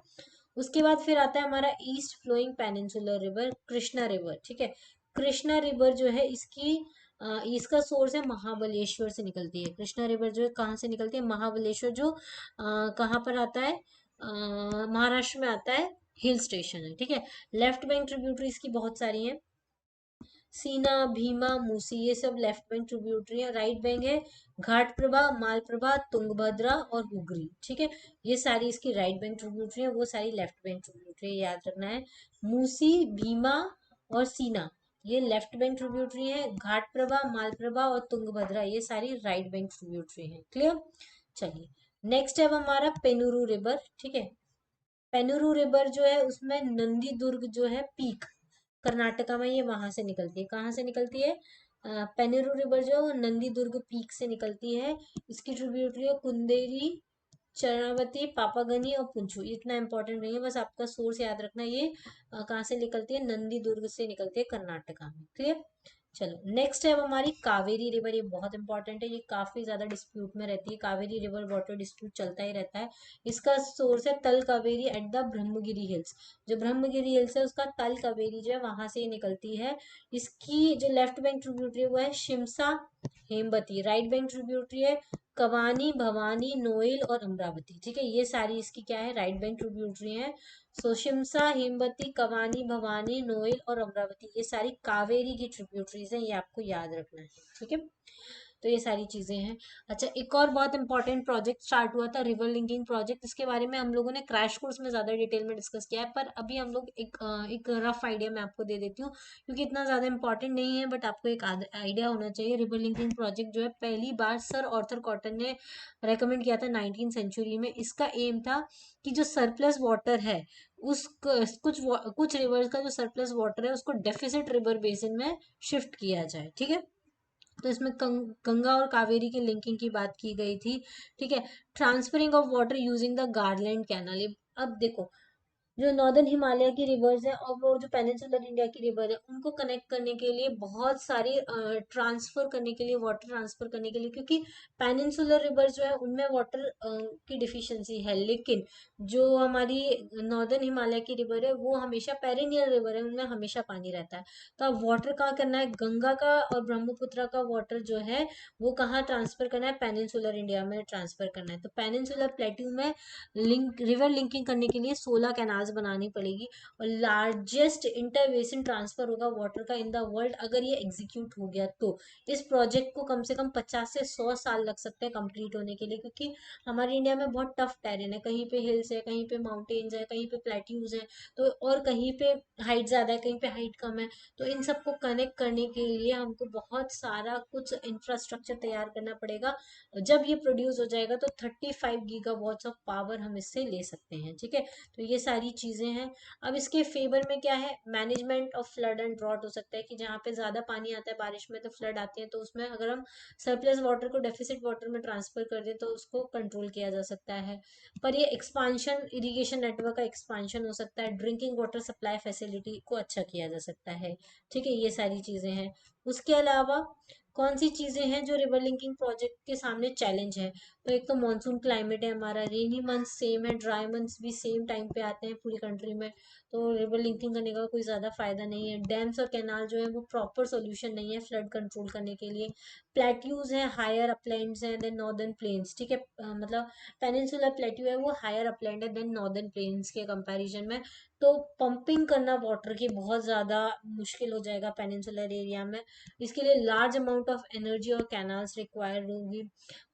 उसके बाद फिर आता है हमारा east flowing peninsular river, Krishna river, ठीक है। कृष्णा रिवर जो है इसका सोर्स है महाबलेश्वर से निकलती है। कृष्णा रिवर जो है कहाँ से निकलती है, महाबलेश्वर, जो कहाँ पर आता है, महाराष्ट्र में आता है, हिल स्टेशन है, ठीक है। लेफ्ट बैंक ट्रिब्यूटरी इसकी बहुत सारी हैं, सीना, भीमा, मूसी, ये सब लेफ्ट बैंक ट्रिब्यूटरी है। राइट बैंक है घाटप्रभा, मालप्रभा, तुंगभद्रा और हुगरी, ठीक है। ये सारी इसकी राइट बैंक ट्रिब्यूटरी है, वो सारी लेफ्ट बैंक ट्रिब्यूटरी, याद रखना है। मूसी, भीमा और सीना ये लेफ्ट बैंक ट्रिब्यूटरी है, घाटप्रभा, मालप्रभा और तुंगभद्रा ये सारी राइट बैंक ट्रिब्यूटरी है। क्लियर। चलिए नेक्स्ट है हमारा पेनुरू रिवर, ठीक है। पेनुरू रिवर जो है उसमें नंदी दुर्ग जो है पीक, कर्नाटका में, ये वहां से निकलती है। कहाँ से निकलती है, पेनेरू रिवर जो है वो नंदी दुर्ग पीक से निकलती है। इसकी ट्रिब्यूटरी है कुंदेरी, चरणावती, पापागनी और पुंछू। इतना इंपॉर्टेंट नहीं है, बस आपका सोर्स याद रखना। ये कहाँ से निकलती है, नंदी दुर्ग से निकलती है, कर्नाटका में। क्लियर। चलो नेक्स्ट है अब हमारी कावेरी रिवर, ये बहुत इंपॉर्टेंट है, ये काफी ज्यादा डिस्प्यूट में रहती है। कावेरी रिवर वाटर डिस्प्यूट चलता ही रहता है। इसका सोर्स है तल Kaveri at the Brahmagiri hills, जो ब्रह्मगिरी हिल्स है उसका तल कावेरी जो है वहां से ये निकलती है। इसकी जो लेफ्ट बैंक ट्रिब्यूटरी है वो है Shimsha, Hemvati. Right bank tributary है कवानी, भवानी, नोएल और अमरावती, ठीक है। ये सारी इसकी क्या है, राइट बैंक ट्रिब्यूटरी है। सो शिमसा, हेमवती, कवानी, भवानी, नोएल और अमरावती ये सारी कावेरी की ट्रिब्यूटरीज हैं, ये आपको याद रखना है, ठीक है। तो ये सारी चीजें हैं। अच्छा, एक और बहुत इंपॉर्टेंट प्रोजेक्ट स्टार्ट हुआ था, रिवर लिंकिंग प्रोजेक्ट। इसके बारे में हम लोगों ने क्रैश कोर्स में ज्यादा डिटेल में डिस्कस किया है, पर अभी हम लोग एक रफ आइडिया मैं आपको दे देती हूँ, क्योंकि इतना ज्यादा इंपॉर्टेंट नहीं है, बट आपको एक आइडिया होना चाहिए। रिवर लिंकिंग प्रोजेक्ट जो है पहली बार सर ऑर्थर कॉटन ने रेकमेंड किया था 19th सेंचुरी में। इसका एम था कि जो सरप्लस वाटर है उस कुछ रिवर्स का जो सरप्लस वाटर है उसको डेफिसिट रिवर बेसिन में शिफ्ट किया जाए, ठीक है। तो इसमें गंगा और कावेरी की लिंकिंग की बात की गई थी, ठीक है। Transferring of water using the garland canal. अब देखो, जो नॉर्दर्न हिमालय की रिवर्स है और वो जो पेनिनसुलर इंडिया की रिवर है उनको कनेक्ट करने के लिए बहुत सारी ट्रांसफर करने के लिए, वाटर ट्रांसफर करने के लिए, क्योंकि पेनिनसुलर रिवर जो है उनमें वाटर की डिफिशियंसी है, लेकिन जो हमारी नॉर्दर्न हिमालय की रिवर है वो हमेशा पेरिनियल रिवर है, उनमें हमेशा पानी रहता है। तो अब वाटर कहाँ करना है, गंगा का और ब्रह्मपुत्र का वाटर जो है वो कहाँ ट्रांसफर करना है, पेनिनसुलर इंडिया में ट्रांसफर करना है। तो पेनिनसुलर प्लेट्यू में रिवर लिंकिंग करने के लिए 16 कैनाल्स बनानी पड़ेगी, और लार्जेस्ट इंटर बेसिन ट्रांसफर होगा वाटर का इन द वर्ल्ड अगर ये एग्जीक्यूट हो गया तो। इस प्रोजेक्ट को कम से कम 50 से 100 साल लग सकते हैं कंप्लीट होने के लिए, क्योंकि हमारे इंडिया में बहुत टफ टेरेन है, कहीं पे हिल्स है, कहीं पे माउंटेन्स है, कहीं पे प्लेट्यूज है, तो और कहीं पे हाइट ज्यादा है, कहीं पे हाइट कम है। तो इन सबको कनेक्ट करने के लिए हमको बहुत सारा कुछ इंफ्रास्ट्रक्चर तैयार करना पड़ेगा। जब ये प्रोड्यूस हो जाएगा तो 35 गीगावाट्स ऑफ पावर हम इससे ले सकते हैं, ठीक है। तो ये सारी चीजें हैं। अब इसके फेवर में क्या है, management of flood and drought हो सकता है कि जहाँ पे ज्यादा पानी आता है बारिश में तो फ्लड आती है, तो उसमें अगर हम सरप्लस वाटर को डेफिसिट वाटर में ट्रांसफर कर दें तो उसको कंट्रोल किया जा सकता है। पर ये एक्सपांशन, इरिगेशन नेटवर्क का एक्सपांशन हो सकता है, ड्रिंकिंग वाटर सप्लाई फैसिलिटी को अच्छा किया जा सकता है, ठीक है। ये सारी चीजें हैं। उसके अलावा कौन सी चीजें हैं जो रिवर लिंकिंग प्रोजेक्ट के सामने चैलेंज है? तो एक तो मानसून क्लाइमेट है हमारा, रेनी मंथ सेम है, ड्राई मंथ्स भी सेम टाइम पे आते हैं पूरी कंट्री में, तो रिवर लिंकिंग करने का कोई ज्यादा फायदा नहीं है। डैम्स और कैनाल जो है वो प्रॉपर सोल्यूशन नहीं है फ्लड कंट्रोल करने के लिए। प्लेट्यूज है, हायर अपलैंड्स हैं देन नॉर्दर्न प्लेन्स, ठीक है, मतलब पेनिनसुलर प्लेट्यू है वो हायर अपलैंड है देन नॉर्दर्न प्लेन्स के कंपैरिजन में, तो पंपिंग करना वाटर की बहुत ज्यादा मुश्किल हो जाएगा पेनिनसुलर एरिया में। इसके लिए लार्ज अमाउंट ऑफ एनर्जी और कैनाल्स रिक्वायर्ड होगी।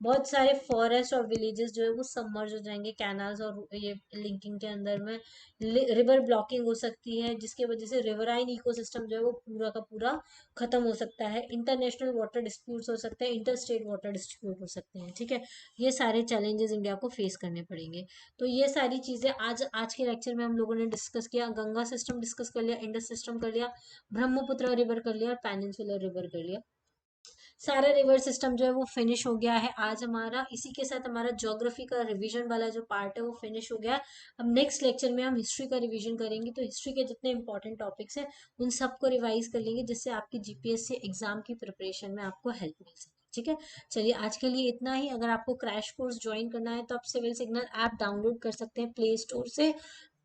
बहुत सारे फॉरेस्ट और विलेजेस जो है वो सबमर्ज हो जाएंगे कैनाल्स और ये लिंकिंग के अंदर में। रिवर ब्लॉकिंग हो सकती है जिसकी वजह से रिवराइन इकोसिस्टम जो है वो पूरा का पूरा खत्म हो सकता है। इंटरनेशनल वाटर डिस्प्यूट्स हो सकते हैं, इंटर स्टेट वाटर डिस्प्यूट हो सकते हैं, ठीक है। ये सारे चैलेंजेस इंडिया को फेस करने पड़ेंगे। तो ये सारी चीजें आज आज के लेक्चर में हम लोगों ने डिस्कस किया। गंगा सिस्टम डिस्कस कर लिया, इंडस सिस्टम कर लिया, ब्रह्मपुत्र रिवर कर लिया और पेनिनसुलर रिवर कर लिया। सारा रिवर सिस्टम जो है वो फिनिश हो गया है आज हमारा। इसी के साथ हमारा ज्योग्राफी का रिवीजन वाला जो पार्ट है वो फिनिश हो गया। अब नेक्स्ट लेक्चर में हम हिस्ट्री का रिवीजन करेंगे, तो हिस्ट्री के जितने इंपॉर्टेंट टॉपिक्स हैं उन सबको रिवाइज कर लेंगे जिससे आपकी जीपीएससी एग्जाम की प्रिपरेशन में आपको हेल्प मिल सके, ठीक है। चलिए आज के लिए इतना ही। अगर आपको क्रैश कोर्स ज्वाइन करना है तो आप सिविल सिग्नल ऐप डाउनलोड कर सकते हैं प्ले स्टोर से।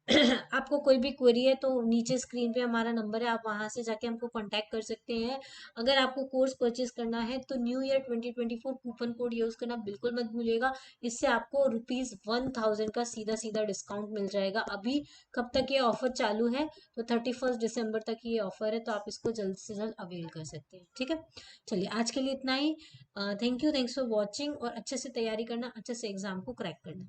आपको कोई भी क्वेरी है तो नीचे स्क्रीन पे हमारा नंबर है, आप वहां से जाके हमको कांटेक्ट कर सकते हैं। अगर आपको कोर्स परचेज करना है तो new year 2024 coupon code use करना बिल्कुल मत भूलिएगा। इससे आपको ₹1000 का सीधा सीधा डिस्काउंट मिल जाएगा। अभी कब तक ये ऑफर चालू है? तो 31 दिसंबर तक ये ऑफर है, तो आप इसको जल्द से जल्द अवेल कर सकते हैं, ठीक है। चलिए आज के लिए इतना ही। थैंक्स फॉर वॉचिंग, और अच्छे से तैयारी करना, अच्छे से एग्जाम को क्रैक करना।